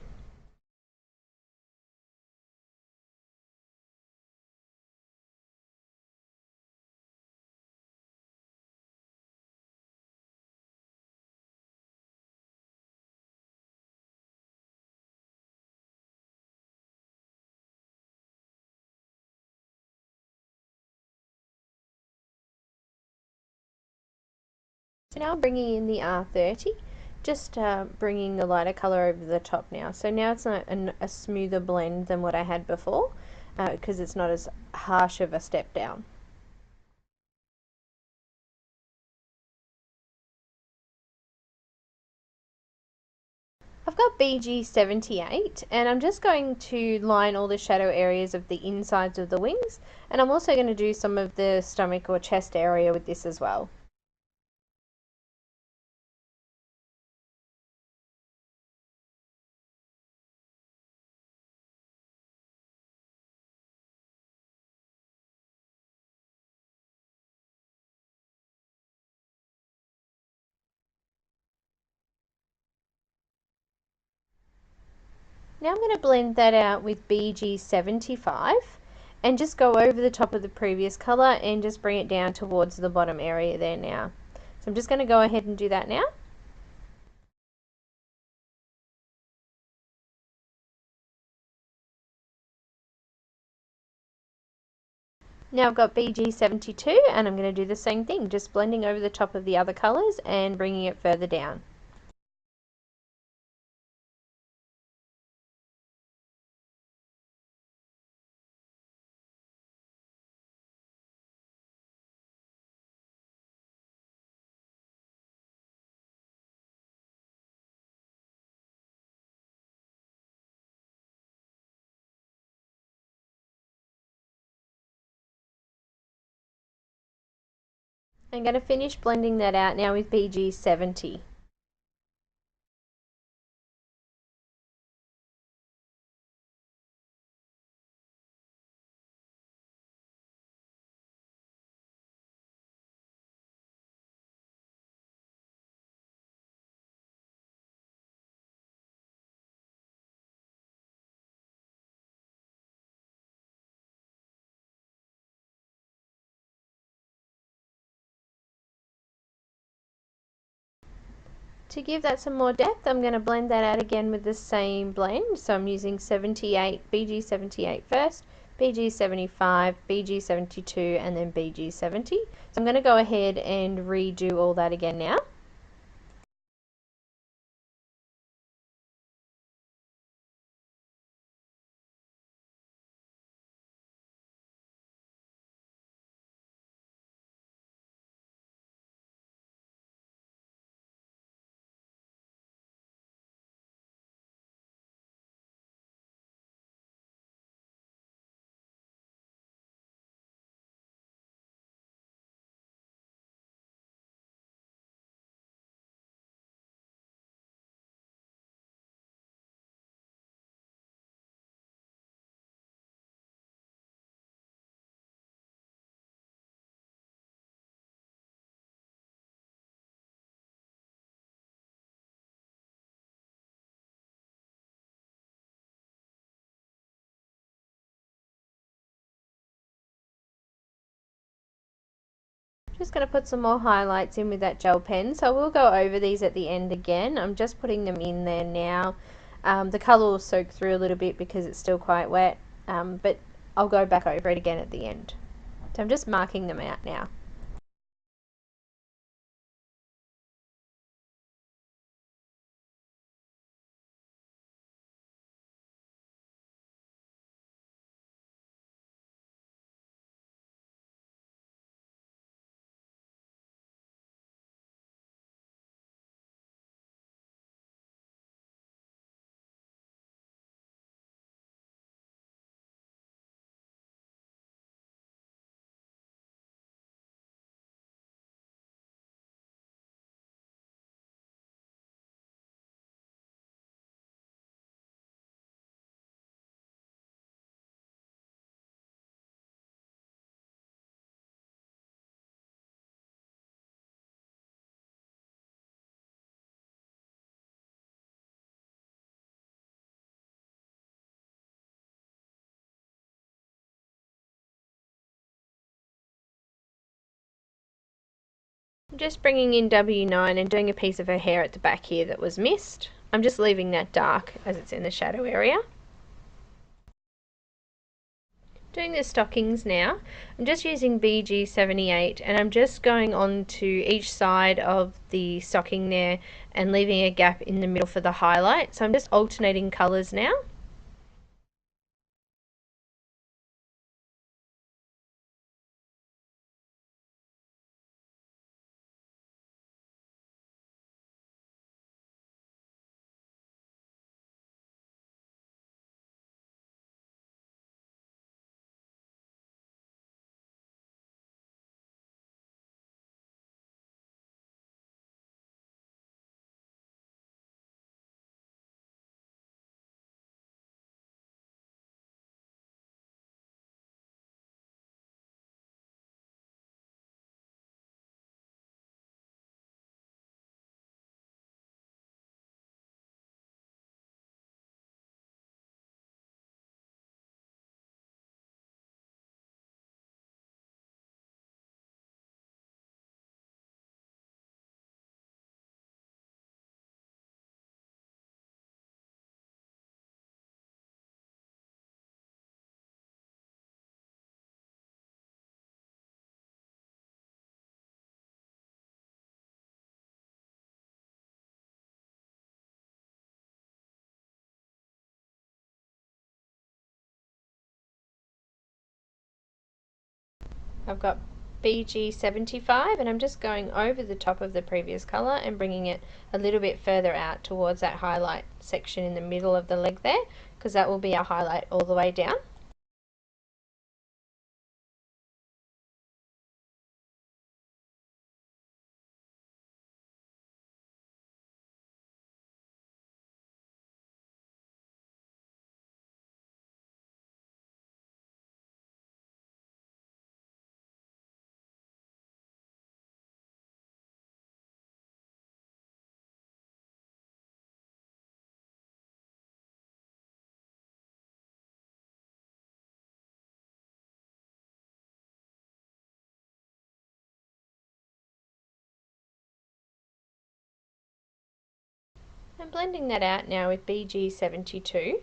So now I'm bringing in the R30, just bringing the lighter colour over the top now. So now it's not a smoother blend than what I had before, because it's not as harsh of a step down. I've got BG78 and I'm just going to line all the shadow areas of the insides of the wings, and I'm also going to do some of the stomach or chest area with this as well. Now I'm going to blend that out with BG75 and just go over the top of the previous colour and just bring it down towards the bottom area there now. So I'm just going to go ahead and do that now. Now I've got BG72 and I'm going to do the same thing, just blending over the top of the other colours and bringing it further down. I'm going to finish blending that out now with BG70. To give that some more depth, I'm going to blend that out again with the same blend. So I'm using 78, BG78 first, BG75, BG72, and then BG70. So I'm going to go ahead and redo all that again now. Just going to put some more highlights in with that gel pen, so we'll go over these at the end again. I'm just putting them in there now. The colour will soak through a little bit because it's still quite wet, but I'll go back over it again at the end. So I'm just marking them out now. I'm just bringing in W9 and doing a piece of her hair at the back here that was missed. I'm just leaving that dark as it's in the shadow area. Doing the stockings now, I'm just using BG78 and I'm just going on to each side of the stocking there and leaving a gap in the middle for the highlight. So I'm just alternating colours now. I've got BG75 and I'm just going over the top of the previous colour and bringing it a little bit further out towards that highlight section in the middle of the leg there, because that will be our highlight all the way down. I'm blending that out now with BG72.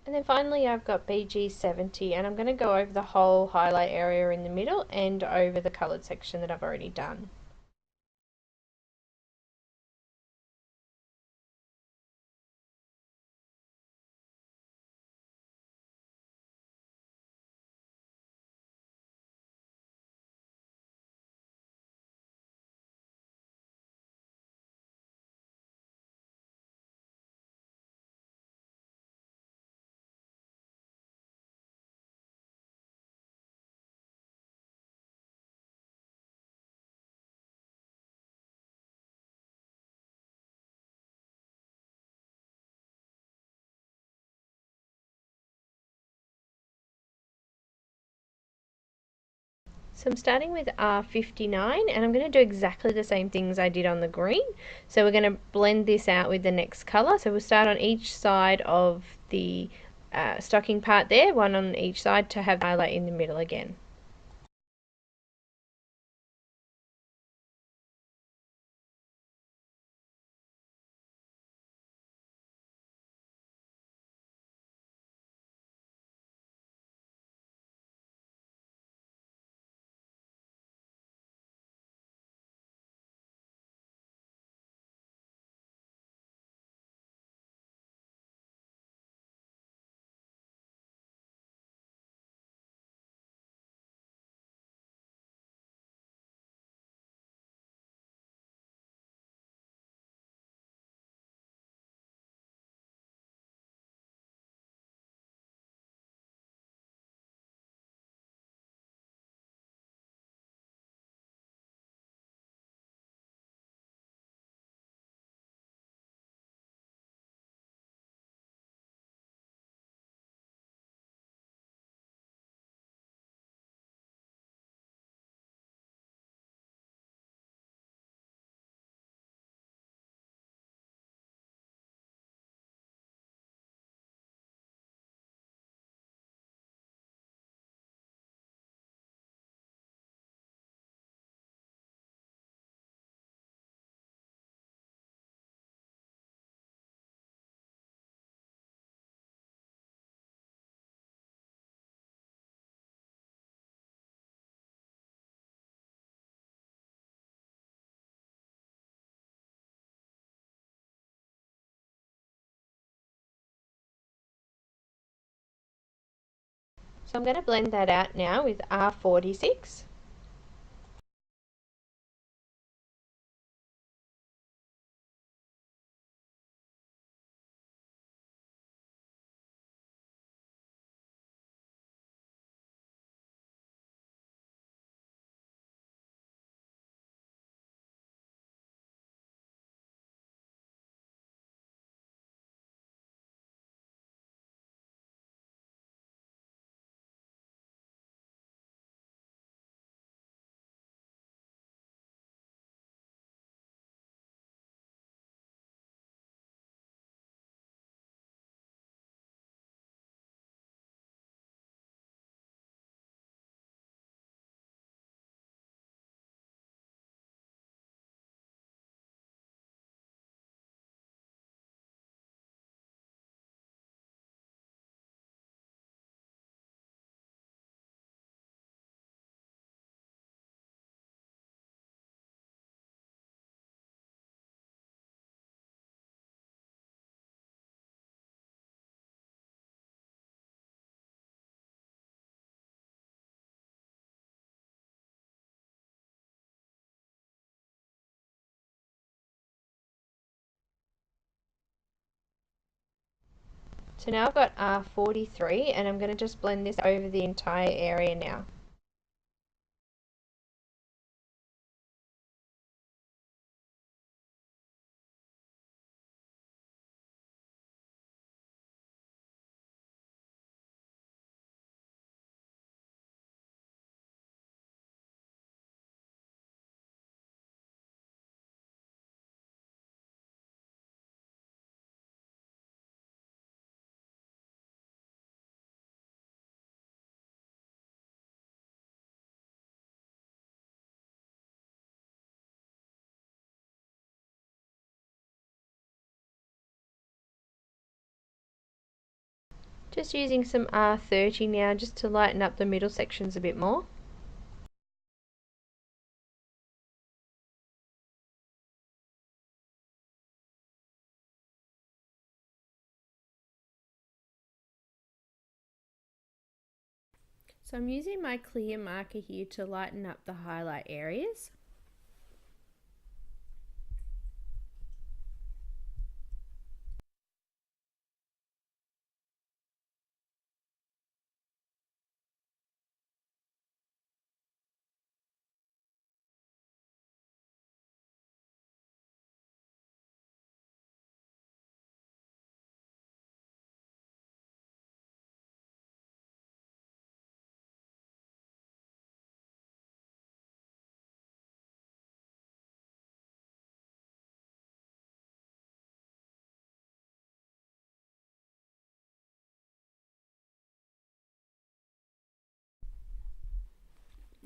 And then finally I've got BG70 and I'm going to go over the whole highlight area in the middle and over the coloured section that I've already done. So I'm starting with R59 and I'm going to do exactly the same things I did on the green. So we're going to blend this out with the next colour. So we'll start on each side of the stocking part there, one on each side to have highlight in the middle again. So I'm going to blend that out now with R46. So now I've got R43 and I'm going to just blend this over the entire area now. Just using some R30 now just to lighten up the middle sections a bit more. So I'm using my clear marker here to lighten up the highlight areas.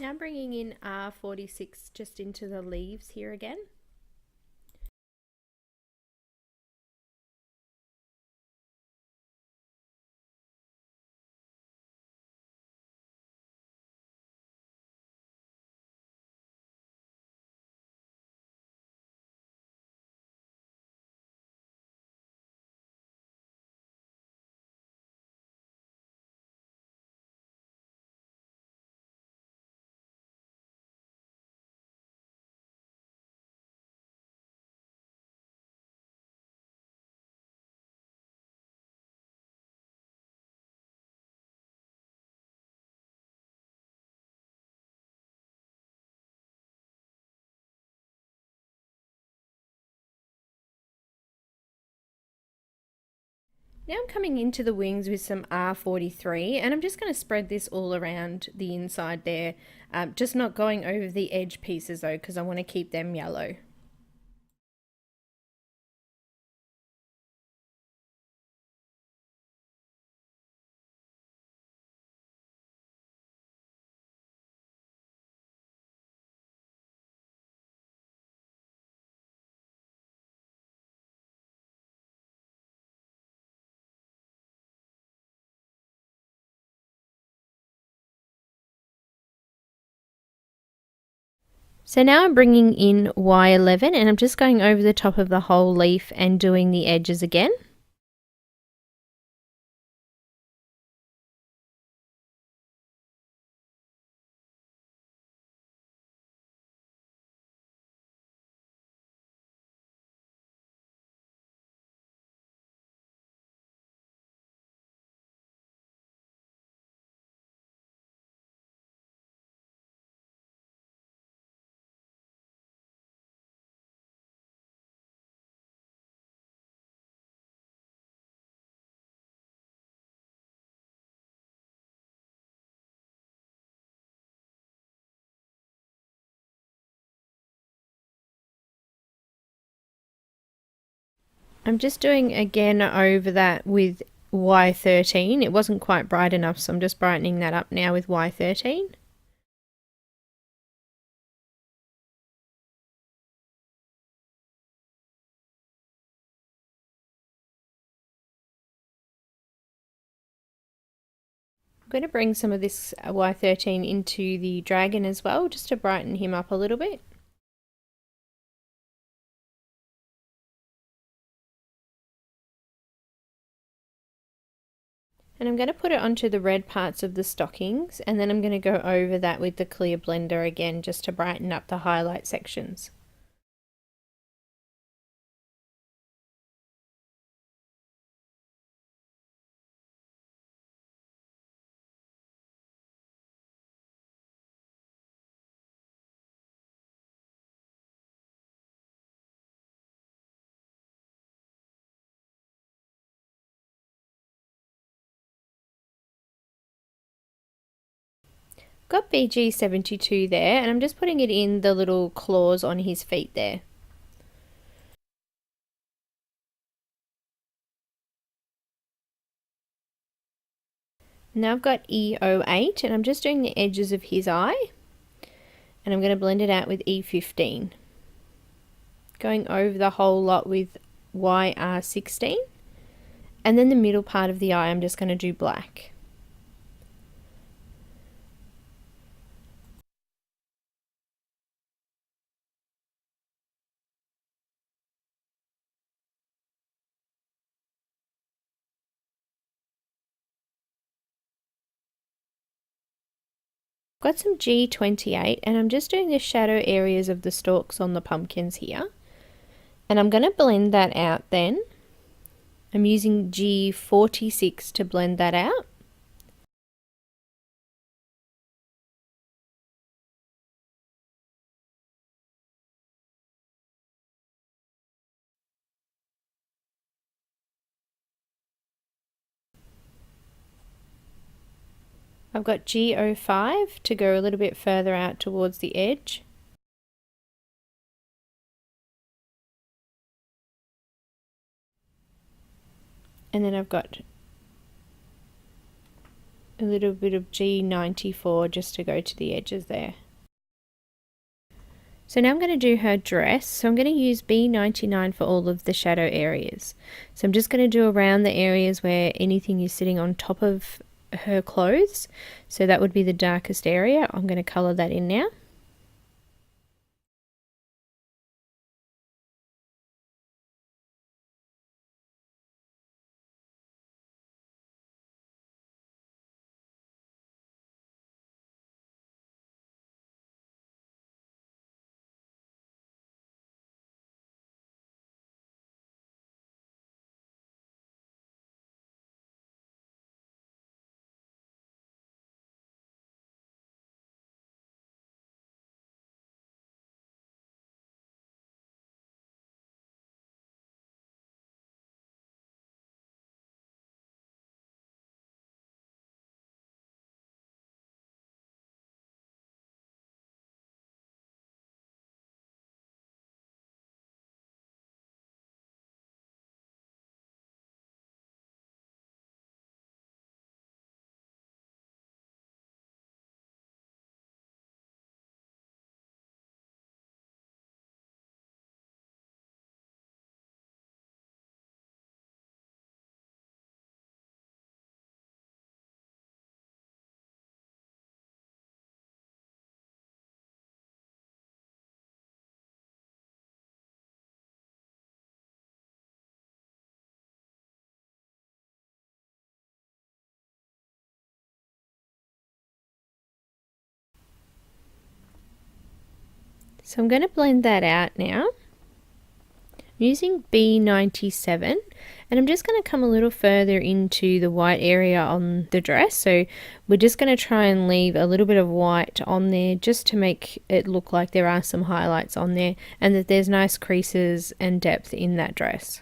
Now I'm bringing in R46 just into the leaves here again. Now I'm coming into the wings with some R43 and I'm just going to spread this all around the inside there, just not going over the edge pieces though because I want to keep them yellow. So now I'm bringing in Y11 and I'm just going over the top of the whole leaf and doing the edges again. I'm just doing again over that with Y13. It wasn't quite bright enough, so I'm just brightening that up now with Y13. I'm going to bring some of this Y13 into the dragon as well, just to brighten him up a little bit. And I'm going to put it onto the red parts of the stockings, and then I'm going to go over that with the clear blender again, just to brighten up the highlight sections. Got BG72 there, and I'm just putting it in the little claws on his feet there. Now I've got E08, and I'm just doing the edges of his eye, and I'm going to blend it out with E15. Going over the whole lot with YR16, and then the middle part of the eye I'm just going to do black. Got some G28, and I'm just doing the shadow areas of the stalks on the pumpkins here, and I'm going to blend that out then. I'm using G46 to blend that out. I've got G05 to go a little bit further out towards the edge. And then I've got a little bit of G94 just to go to the edges there. So now I'm going to do her dress. So I'm going to use B99 for all of the shadow areas. So I'm just going to do around the areas where anything is sitting on top of her clothes. So that would be the darkest area. I'm going to colour that in now. So I'm going to blend that out now. I'm using B97, and I'm just going to come a little further into the white area on the dress. So we're just going to try and leave a little bit of white on there just to make it look like there are some highlights on there and that there's nice creases and depth in that dress.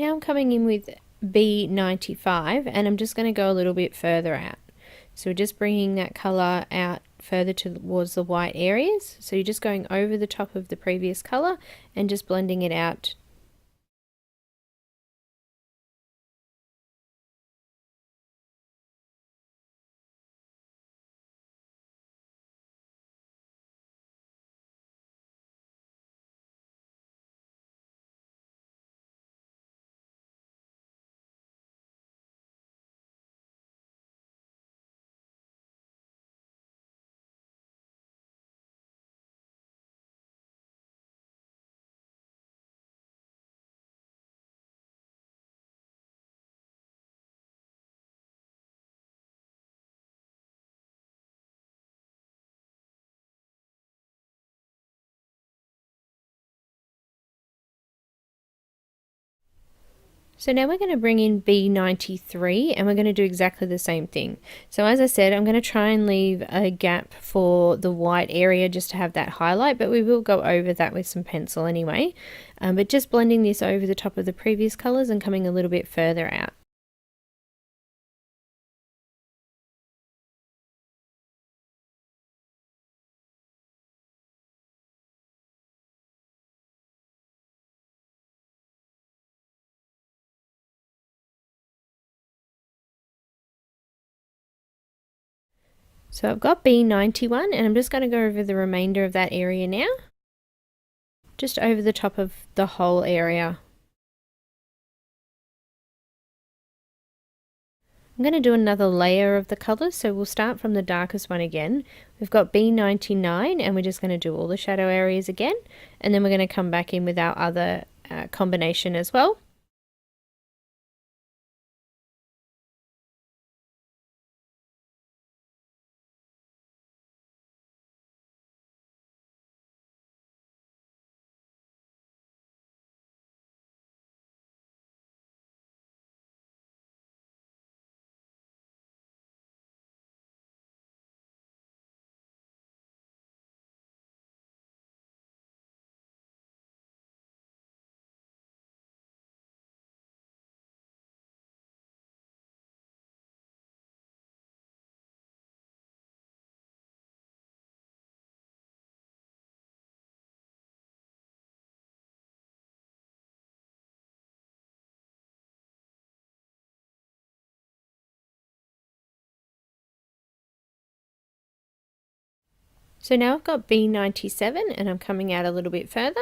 Now I'm coming in with B95 and I'm just going to go a little bit further out. So we're just bringing that colour out further towards the white areas. So you're just going over the top of the previous colour and just blending it out. So now we're going to bring in B93 and we're going to do exactly the same thing. So as I said, I'm going to try and leave a gap for the white area just to have that highlight, but we will go over that with some pencil anyway. But just blending this over the top of the previous colours and coming a little bit further out. So I've got B91 and I'm just going to go over the remainder of that area now. Just over the top of the whole area. I'm going to do another layer of the colours, so we'll start from the darkest one again. We've got B99 and we're just going to do all the shadow areas again, and then we're going to come back in with our other combination as well. So now I've got B97 and I'm coming out a little bit further.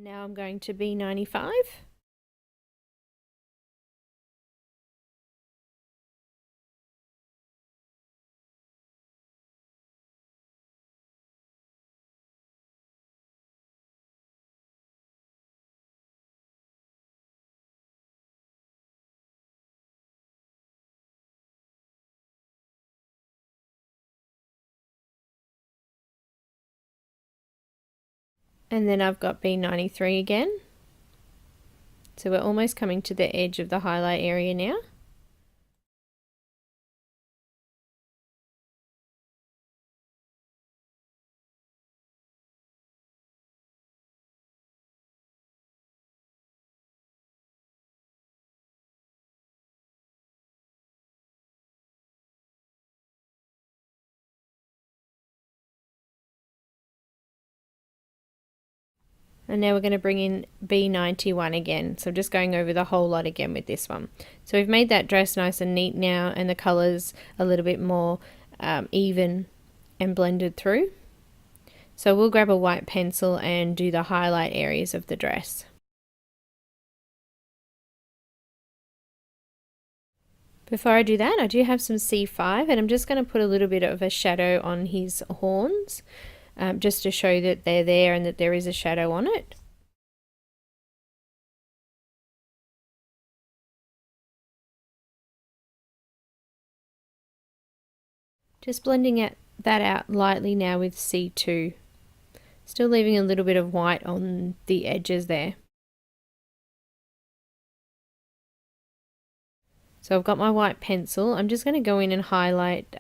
Now I'm going to B95. And then I've got B93 again. So we're almost coming to the edge of the highlight area now. And now we're going to bring in B91 again. So I'm just going over the whole lot again with this one. So we've made that dress nice and neat now, and the colours a little bit more even and blended through. So we'll grab a white pencil and do the highlight areas of the dress. Before I do that, I do have some C5, and I'm just going to put a little bit of a shadow on his horns, just to show that they're there and that there is a shadow on it. Just blending that out lightly now with C2. Still leaving a little bit of white on the edges there. So I've got my white pencil. I'm just going to go in and highlight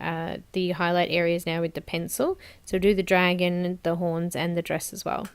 the highlight areas now with the pencil. So do the dragon, the horns, and the dress as well.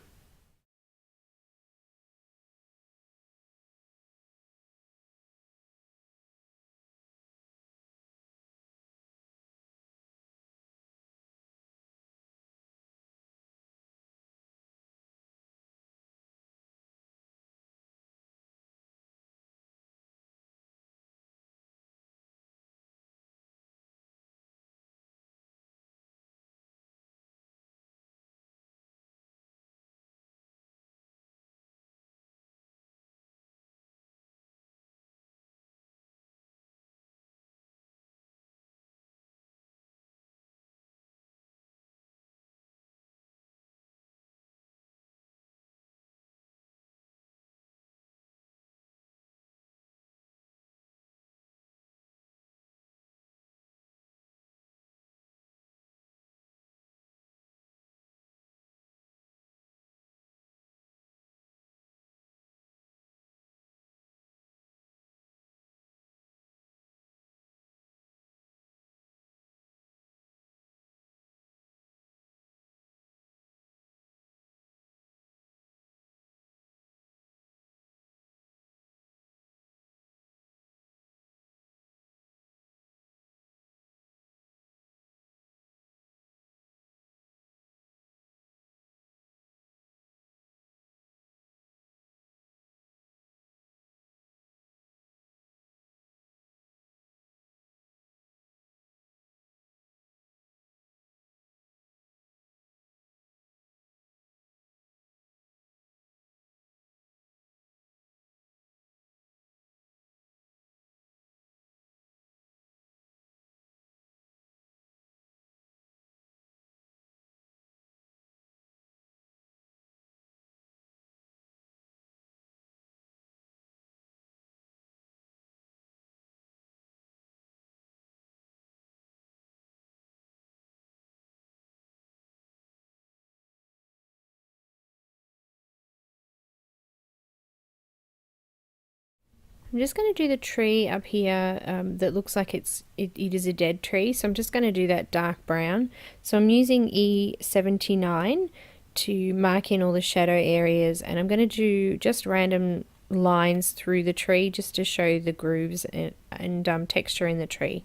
I'm just going to do the tree up here that looks like it is a dead tree, so I'm just going to do that dark brown. So I'm using E79 to mark in all the shadow areas, and I'm going to do just random lines through the tree just to show the grooves and texture in the tree.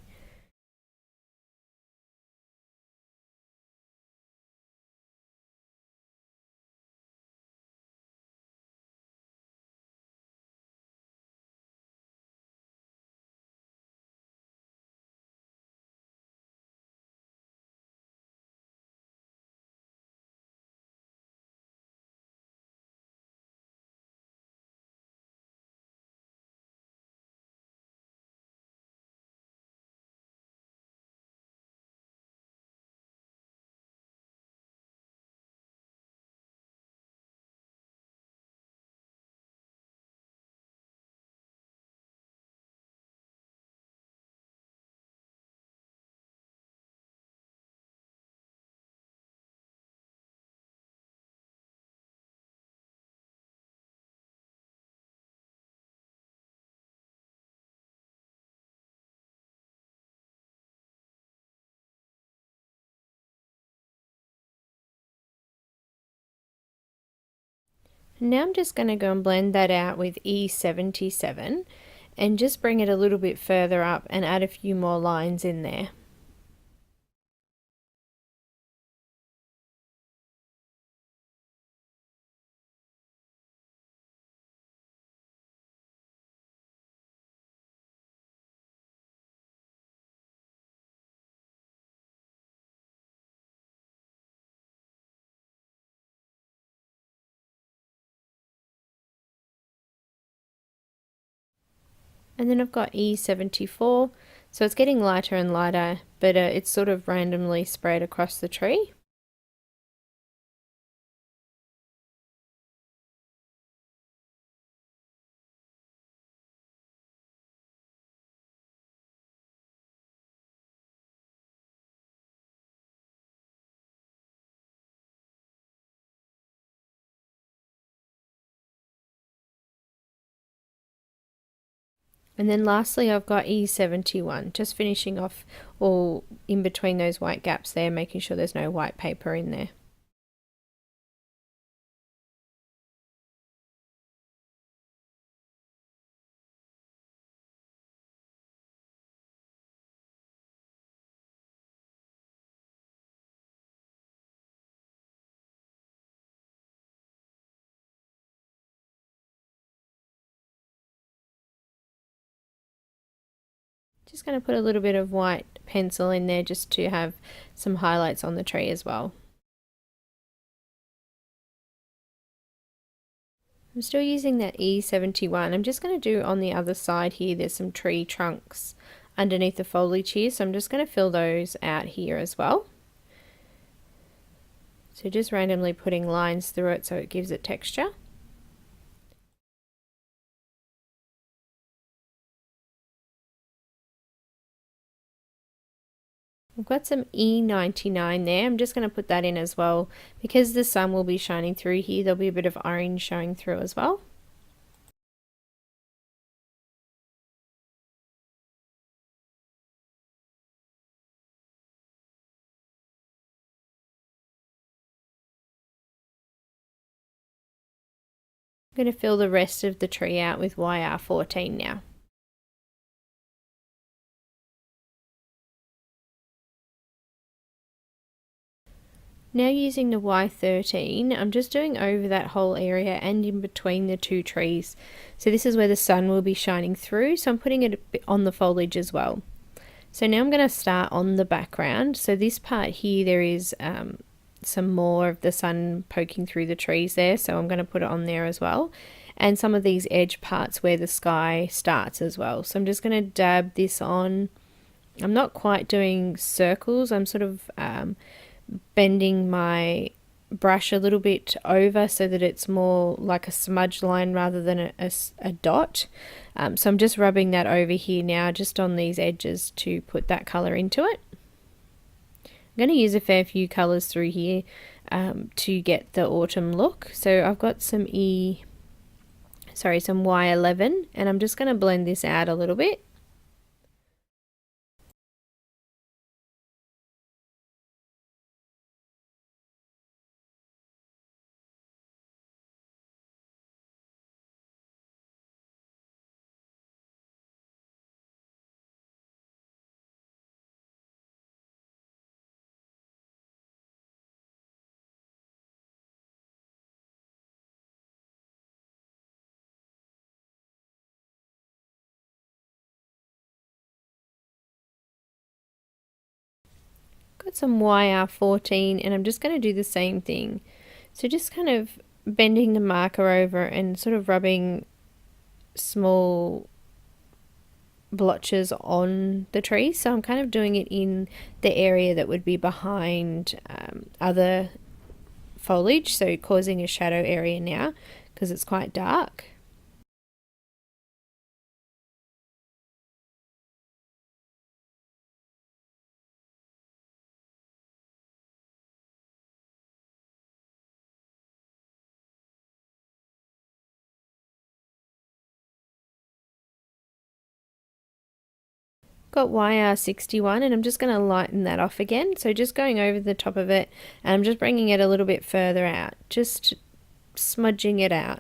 Now I'm just going to go and blend that out with E77 and just bring it a little bit further up and add a few more lines in there. And then I've got E74, So it's getting lighter and lighter, but it's sort of randomly spread across the tree. And then lastly, I've got E71, just finishing off all in between those white gaps there, making sure there's no white paper in there. Just going to put a little bit of white pencil in there just to have some highlights on the tree as well. I'm still using that E71. I'm just going to do on the other side here, there's some tree trunks underneath the foliage here, so I'm just going to fill those out here as well. So just randomly putting lines through it so it gives it texture. I've got some E99 there. I'm just going to put that in as well. Because the sun will be shining through here, there'll be a bit of orange showing through as well. I'm going to fill the rest of the tree out with YR14 now. Now using the Y13, I'm just doing over that whole area and in between the two trees. So this is where the sun will be shining through, so I'm putting it a bit on the foliage as well. So now I'm going to start on the background. So this part here, there is some more of the sun poking through the trees there, so I'm going to put it on there as well. And some of these edge parts where the sky starts as well. So I'm just going to dab this on. I'm not quite doing circles, I'm sort of bending my brush a little bit over so that it's more like a smudge line rather than a dot. So I'm just rubbing that over here now, just on these edges to put that colour into it. I'm going to use a fair few colours through here to get the autumn look. So I've got some some Y11, and I'm just going to blend this out a little bit. Got some YR14, and I'm just going to do the same thing. So just kind of bending the marker over and sort of rubbing small blotches on the tree. So I'm kind of doing it in the area that would be behind other foliage, so causing a shadow area now because it's quite dark. Got YR61, and I'm just going to lighten that off again. So just going over the top of it, and I'm just bringing it a little bit further out, just smudging it out.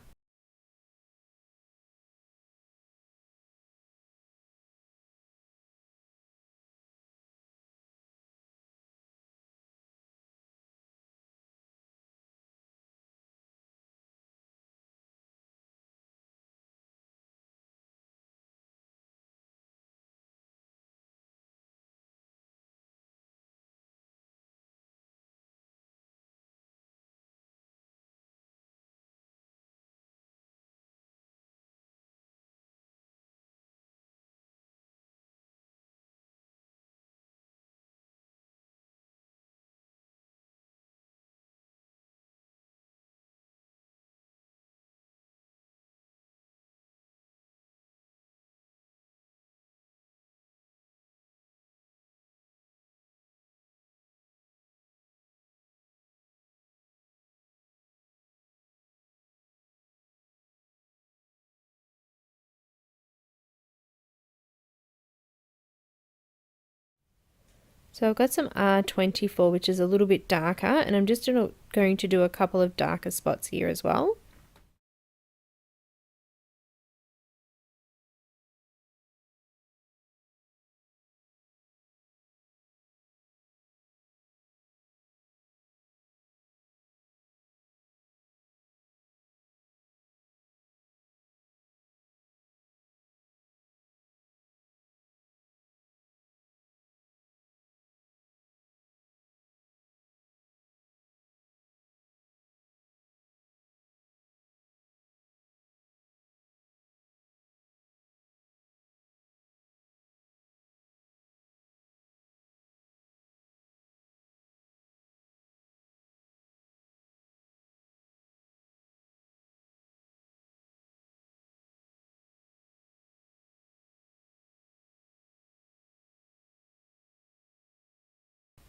So I've got some R24, which is a little bit darker, and I'm just going to do a couple of darker spots here as well.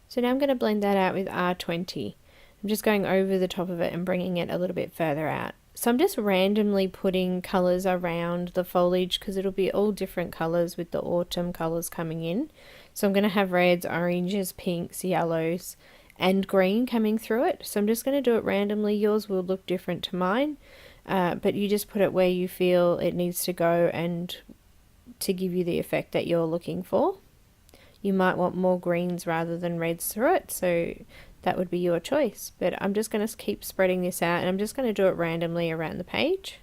So now I'm going to blend that out with R20. I'm just going over the top of it and bringing it a little bit further out. So I'm just randomly putting colours around the foliage because it'll be all different colours with the autumn colours coming in. So I'm going to have reds, oranges, pinks, yellows and green coming through it. So I'm just going to do it randomly. Yours will look different to mine, but you just put it where you feel it needs to go and to give you the effect that you're looking for. You might want more greens rather than reds through it, so that would be your choice. But I'm just going to keep spreading this out, and I'm just going to do it randomly around the page.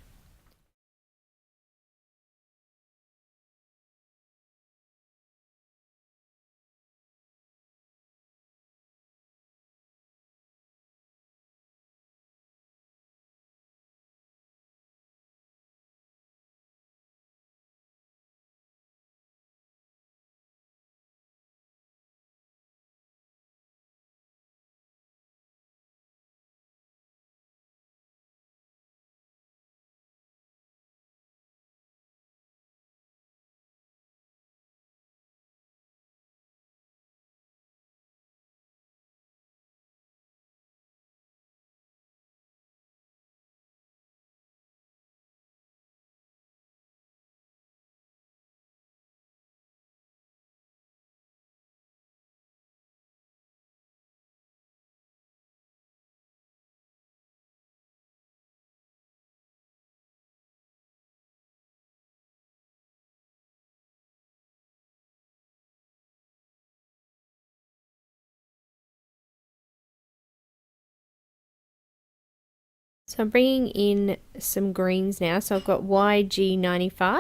So I'm bringing in some greens now. So I've got YG95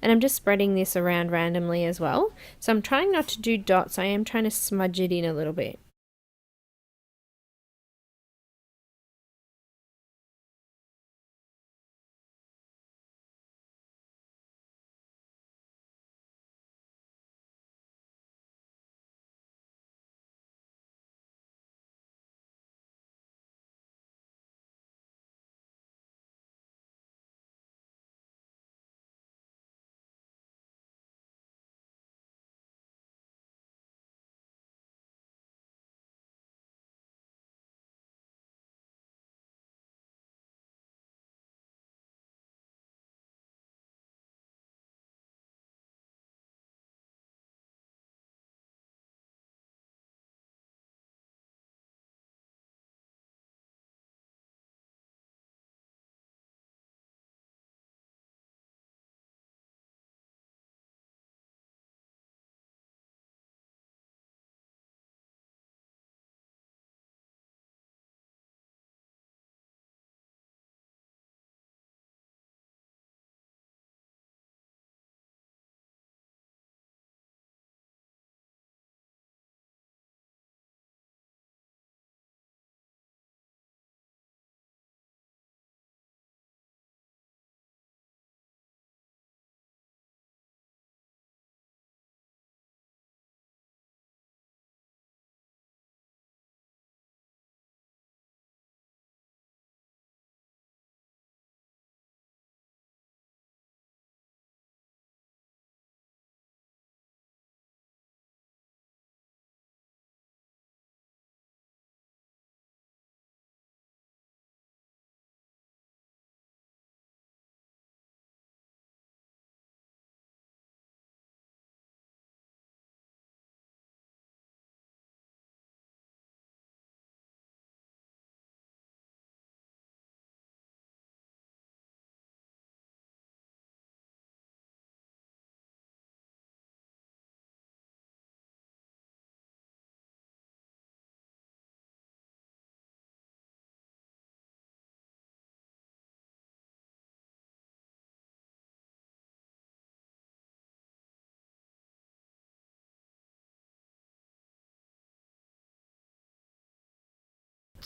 and I'm just spreading this around randomly as well. So I'm trying not to do dots. I am trying to smudge it in a little bit.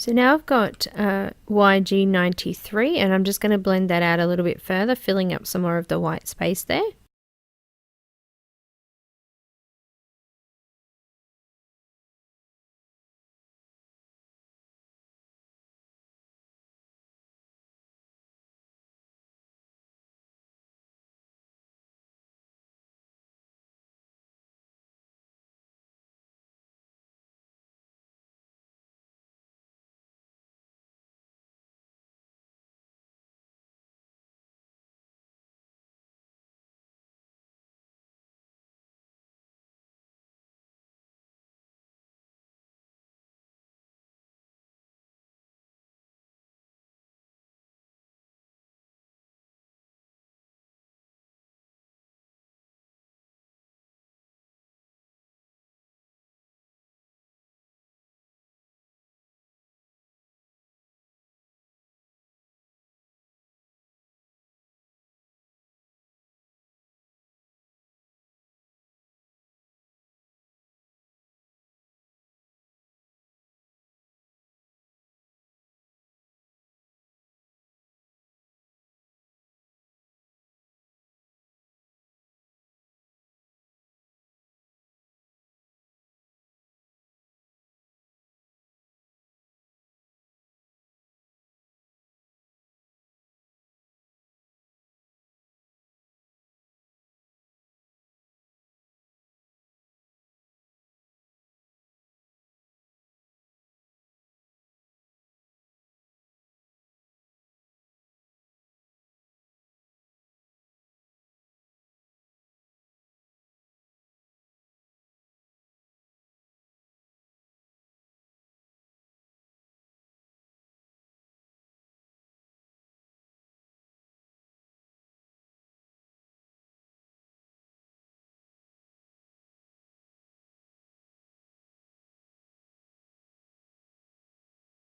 So now I've got YG93 and I'm just going to blend that out a little bit further, filling up some more of the white space there.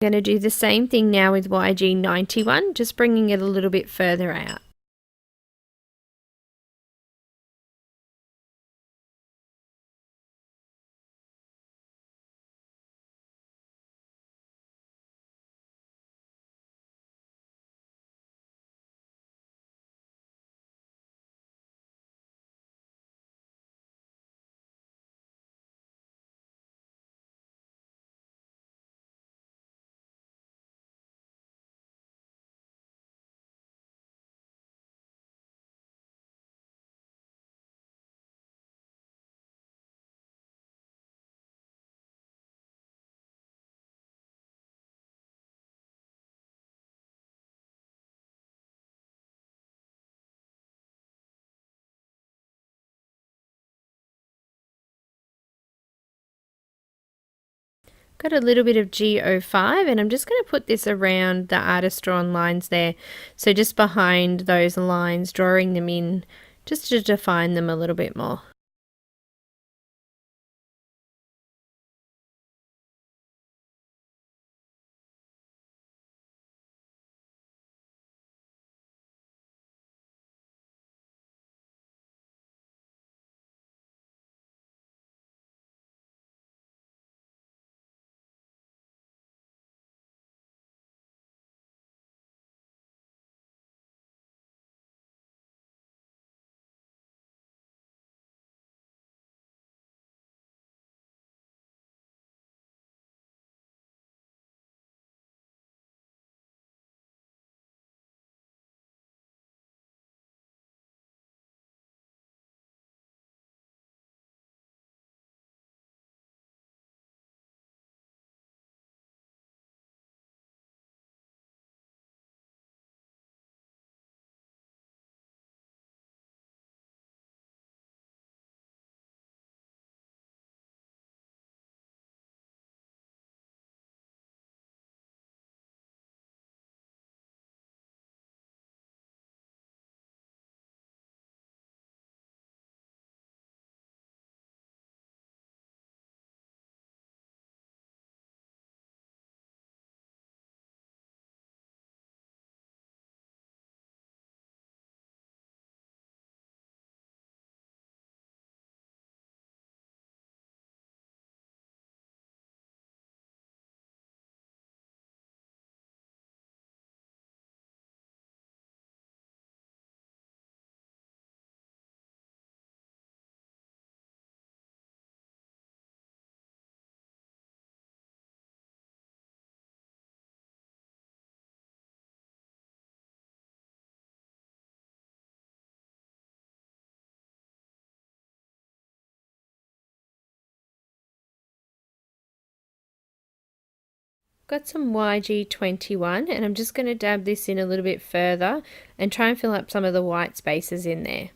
I'm going to do the same thing now with YG91, just bringing it a little bit further out. Got a little bit of G05 and I'm just going to put this around the artist drawn lines there. So just behind those lines, drawing them in just to define them a little bit more. Got some YG21 and I'm just going to dab this in a little bit further and try and fill up some of the white spaces in there.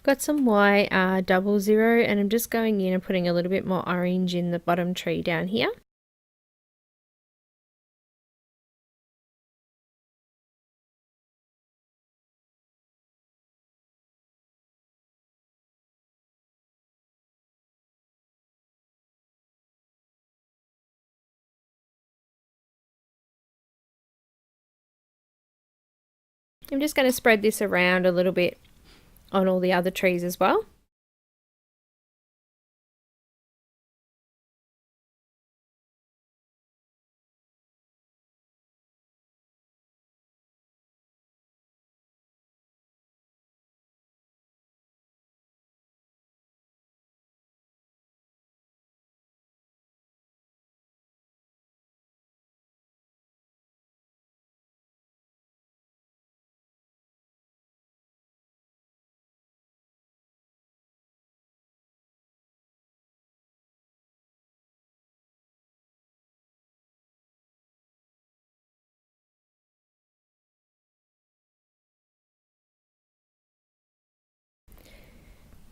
Got some YR00 and I'm just going in and putting a little bit more orange in the bottom tree down here. I'm just going to spread this around a little bit on all the other trees as well.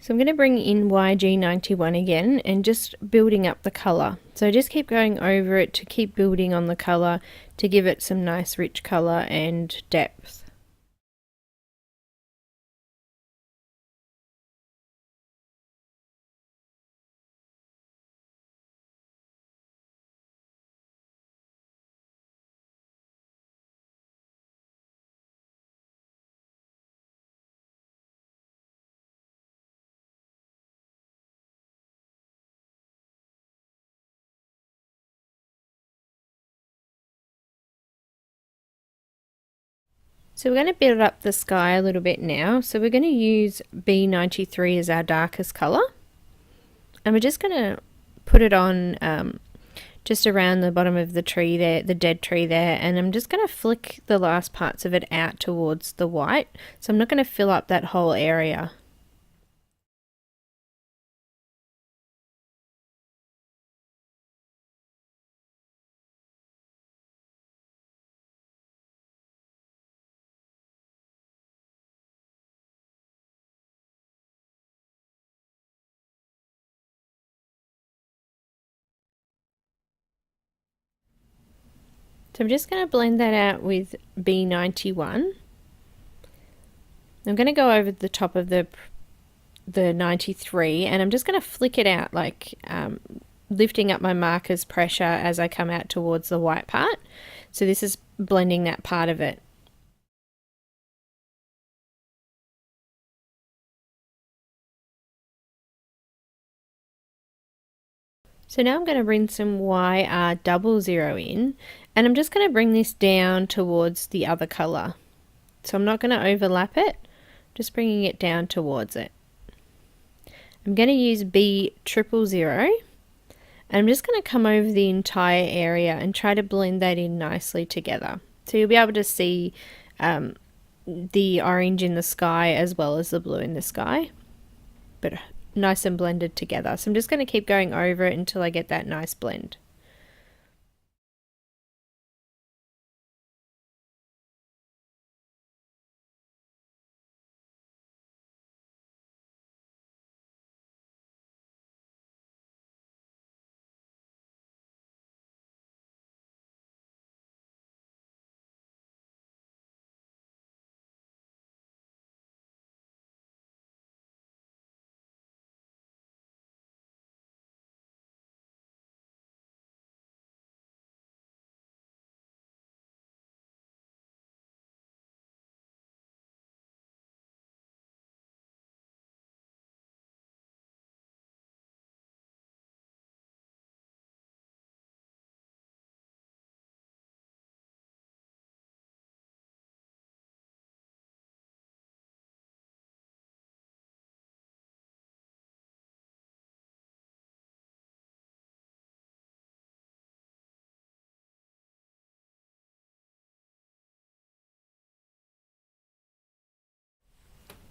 So I'm going to bring in YG91 again and just building up the colour. So just keep going over it to keep building on the colour to give it some nice rich colour and depth. So we're going to build up the sky a little bit now. So we're going to use B93 as our darkest colour. And we're just going to put it on just around the bottom of the tree there, the dead tree there. And I'm just going to flick the last parts of it out towards the white. So I'm not going to fill up that whole area. So I'm just going to blend that out with B91. I'm going to go over the top of the 93 and I'm just going to flick it out, like lifting up my marker's pressure as I come out towards the white part. So this is blending that part of it. So now I'm going to bring some YR00 in and I'm just going to bring this down towards the other colour. So I'm not going to overlap it, just bringing it down towards it. I'm going to use B000 And I'm just going to come over the entire area and try to blend that in nicely together. So you'll be able to see the orange in the sky as well as the blue in the sky, but nice and blended together. So I'm just going to keep going over it until I get that nice blend.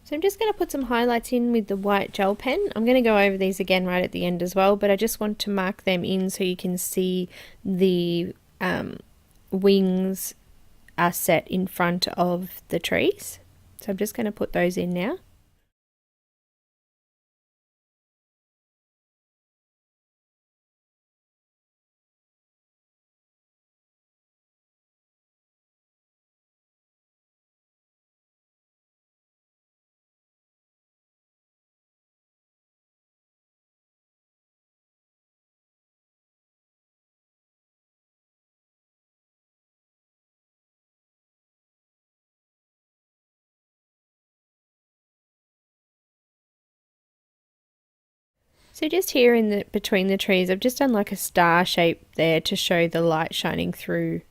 So I'm just going to put some highlights in with the white gel pen. I'm going to go over these again right at the end as well, but I just want to mark them in so you can see the wings are set in front of the trees. So I'm just going to put those in now. So just here in the between the trees, I've just done like a star shape there to show the light shining through.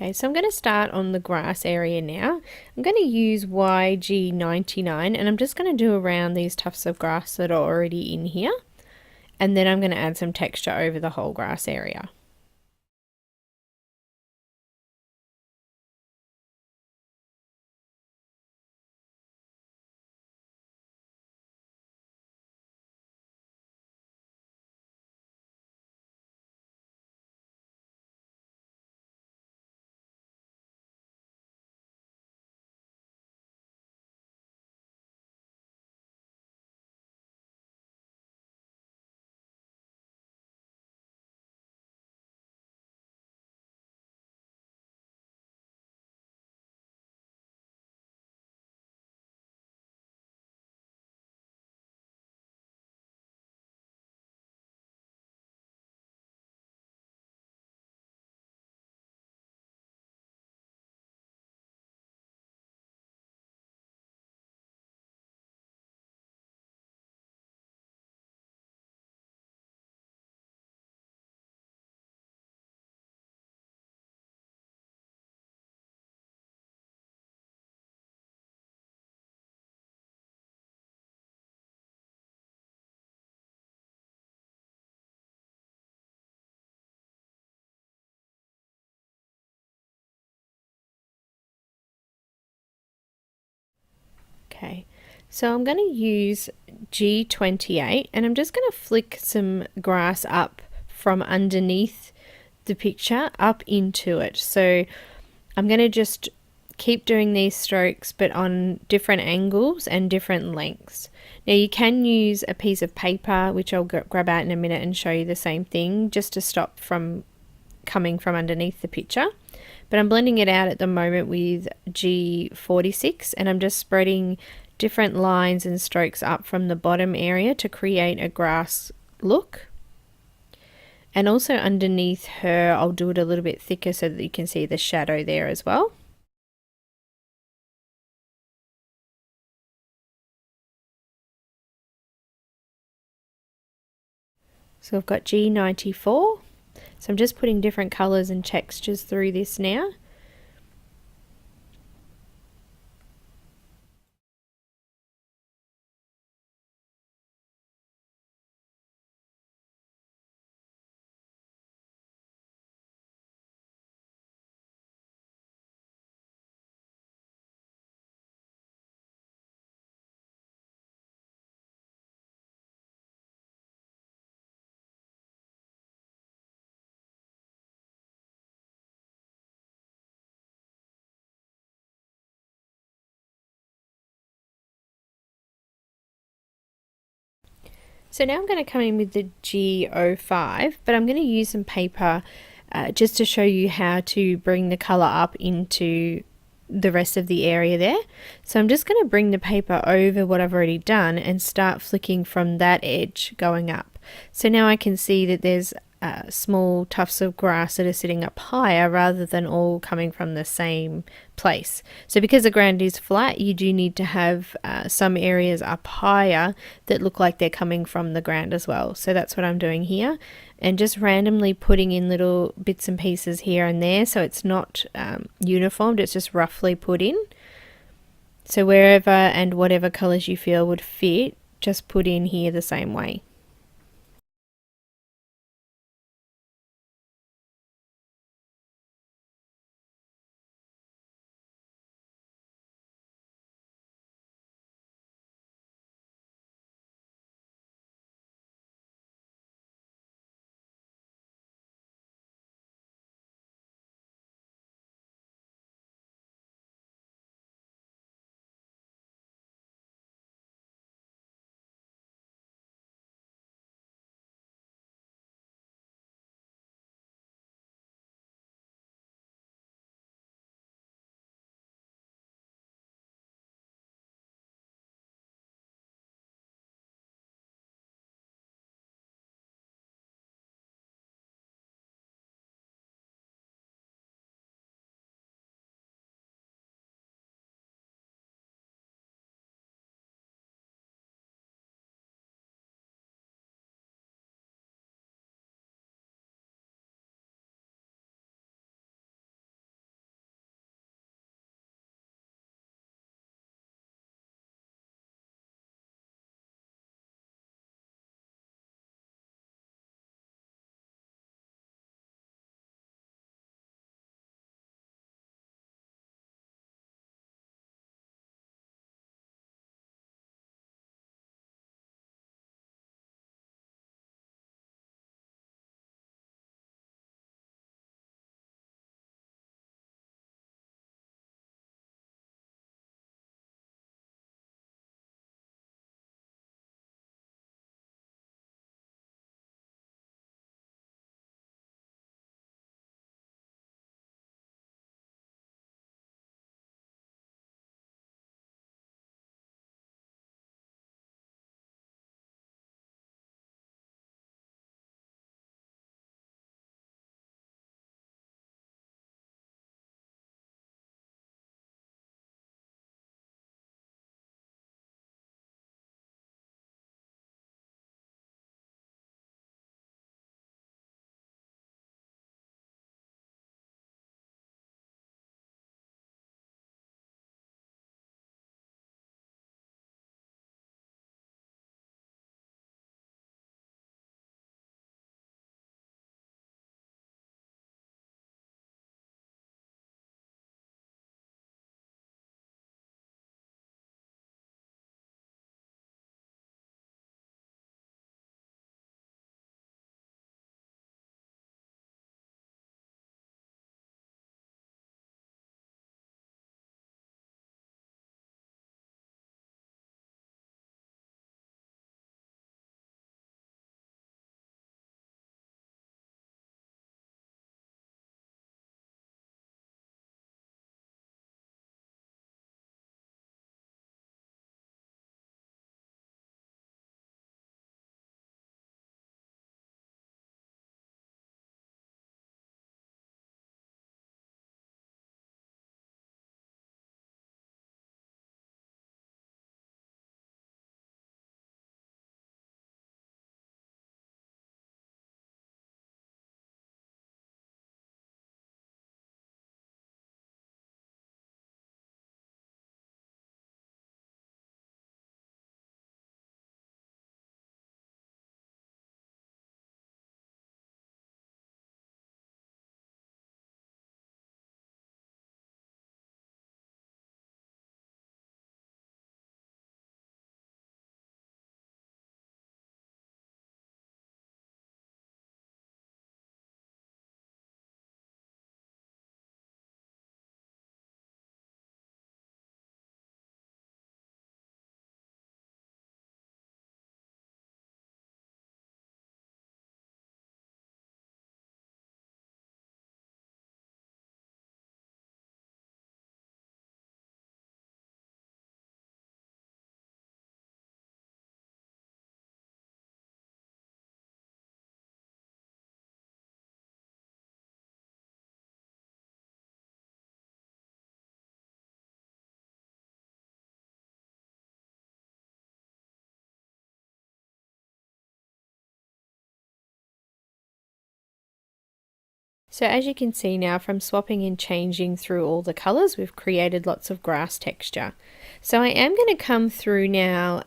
Okay, so I'm going to start on the grass area now. I'm going to use YG99 and I'm just going to do around these tufts of grass that are already in here. And then I'm going to add some texture over the whole grass area. Okay, so I'm going to use G28 and I'm just going to flick some grass up from underneath the picture up into it. So I'm going to just keep doing these strokes but on different angles and different lengths. Now you can use a piece of paper, which I'll grab out in a minute and show you the same thing, just to stop from coming from underneath the picture. But I'm blending it out at the moment with G46 and I'm just spreading different lines and strokes up from the bottom area to create a grass look. And also underneath her, I'll do it a little bit thicker so that you can see the shadow there as well. So I've got G94. So I'm just putting different colours and textures through this now. So now I'm going to come in with the G05, but I'm going to use some paper just to show you how to bring the colour up into the rest of the area there. So I'm just going to bring the paper over what I've already done and start flicking from that edge going up. So now I can see that there's small tufts of grass that are sitting up higher rather than all coming from the same place. So because the ground is flat, you do need to have some areas up higher that look like they're coming from the ground as well. So that's what I'm doing here, and just randomly putting in little bits and pieces here and there so it's not uniformed, it's just roughly put in. So wherever and whatever colours you feel would fit, just put in here the same way. So as you can see now, from swapping and changing through all the colors, we've created lots of grass texture. So I am going to come through now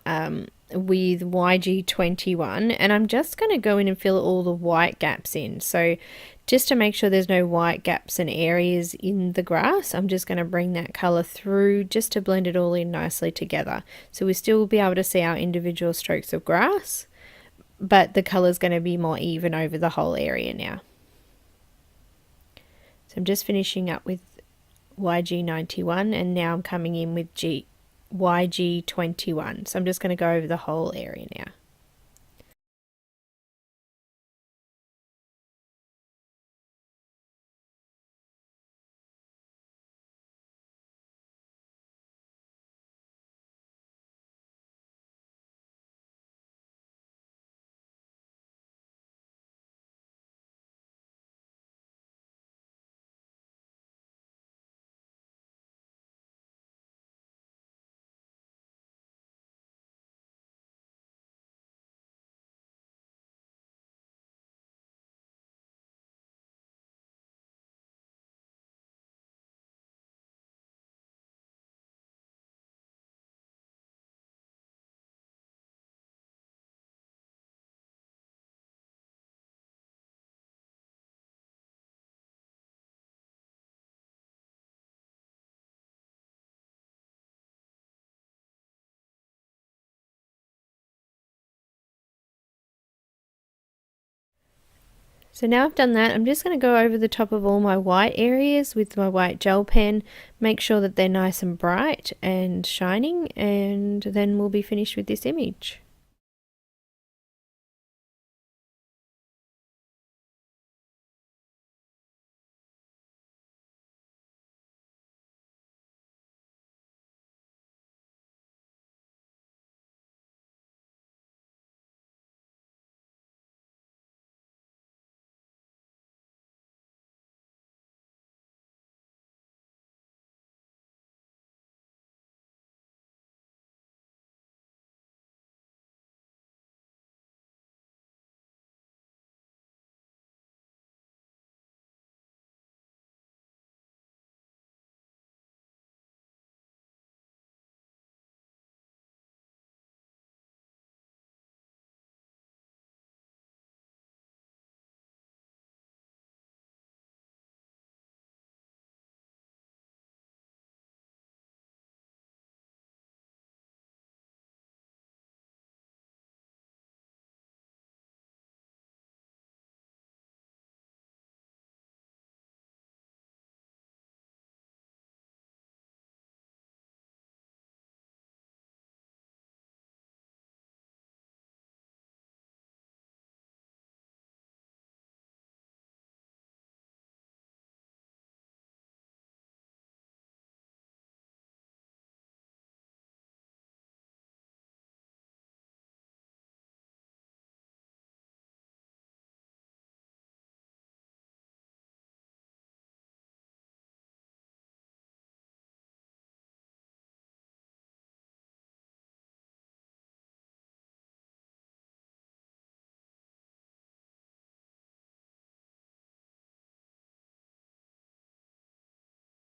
with YG21, and I'm just going to go in and fill all the white gaps in. So just to make sure there's no white gaps and areas in the grass, I'm just going to bring that color through just to blend it all in nicely together. So we still will be able to see our individual strokes of grass, but the color is going to be more even over the whole area now. So I'm just finishing up with YG91, and now I'm coming in with YG21. So I'm just going to go over the whole area now. So now I've done that, I'm just going to go over the top of all my white areas with my white gel pen, make sure that they're nice and bright and shining, and then we'll be finished with this image.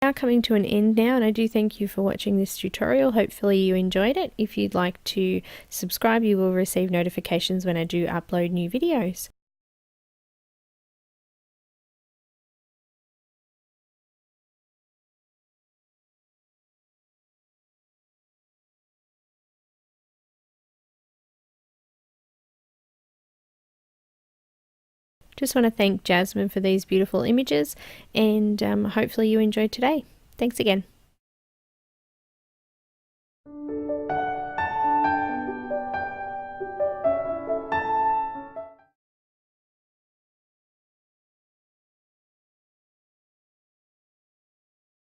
Now coming to an end now, and I do thank you for watching this tutorial. Hopefully you enjoyed it. If you'd like to subscribe, you will receive notifications when I do upload new videos. Just want to thank Jasmine for these beautiful images, and hopefully you enjoyed today. Thanks again.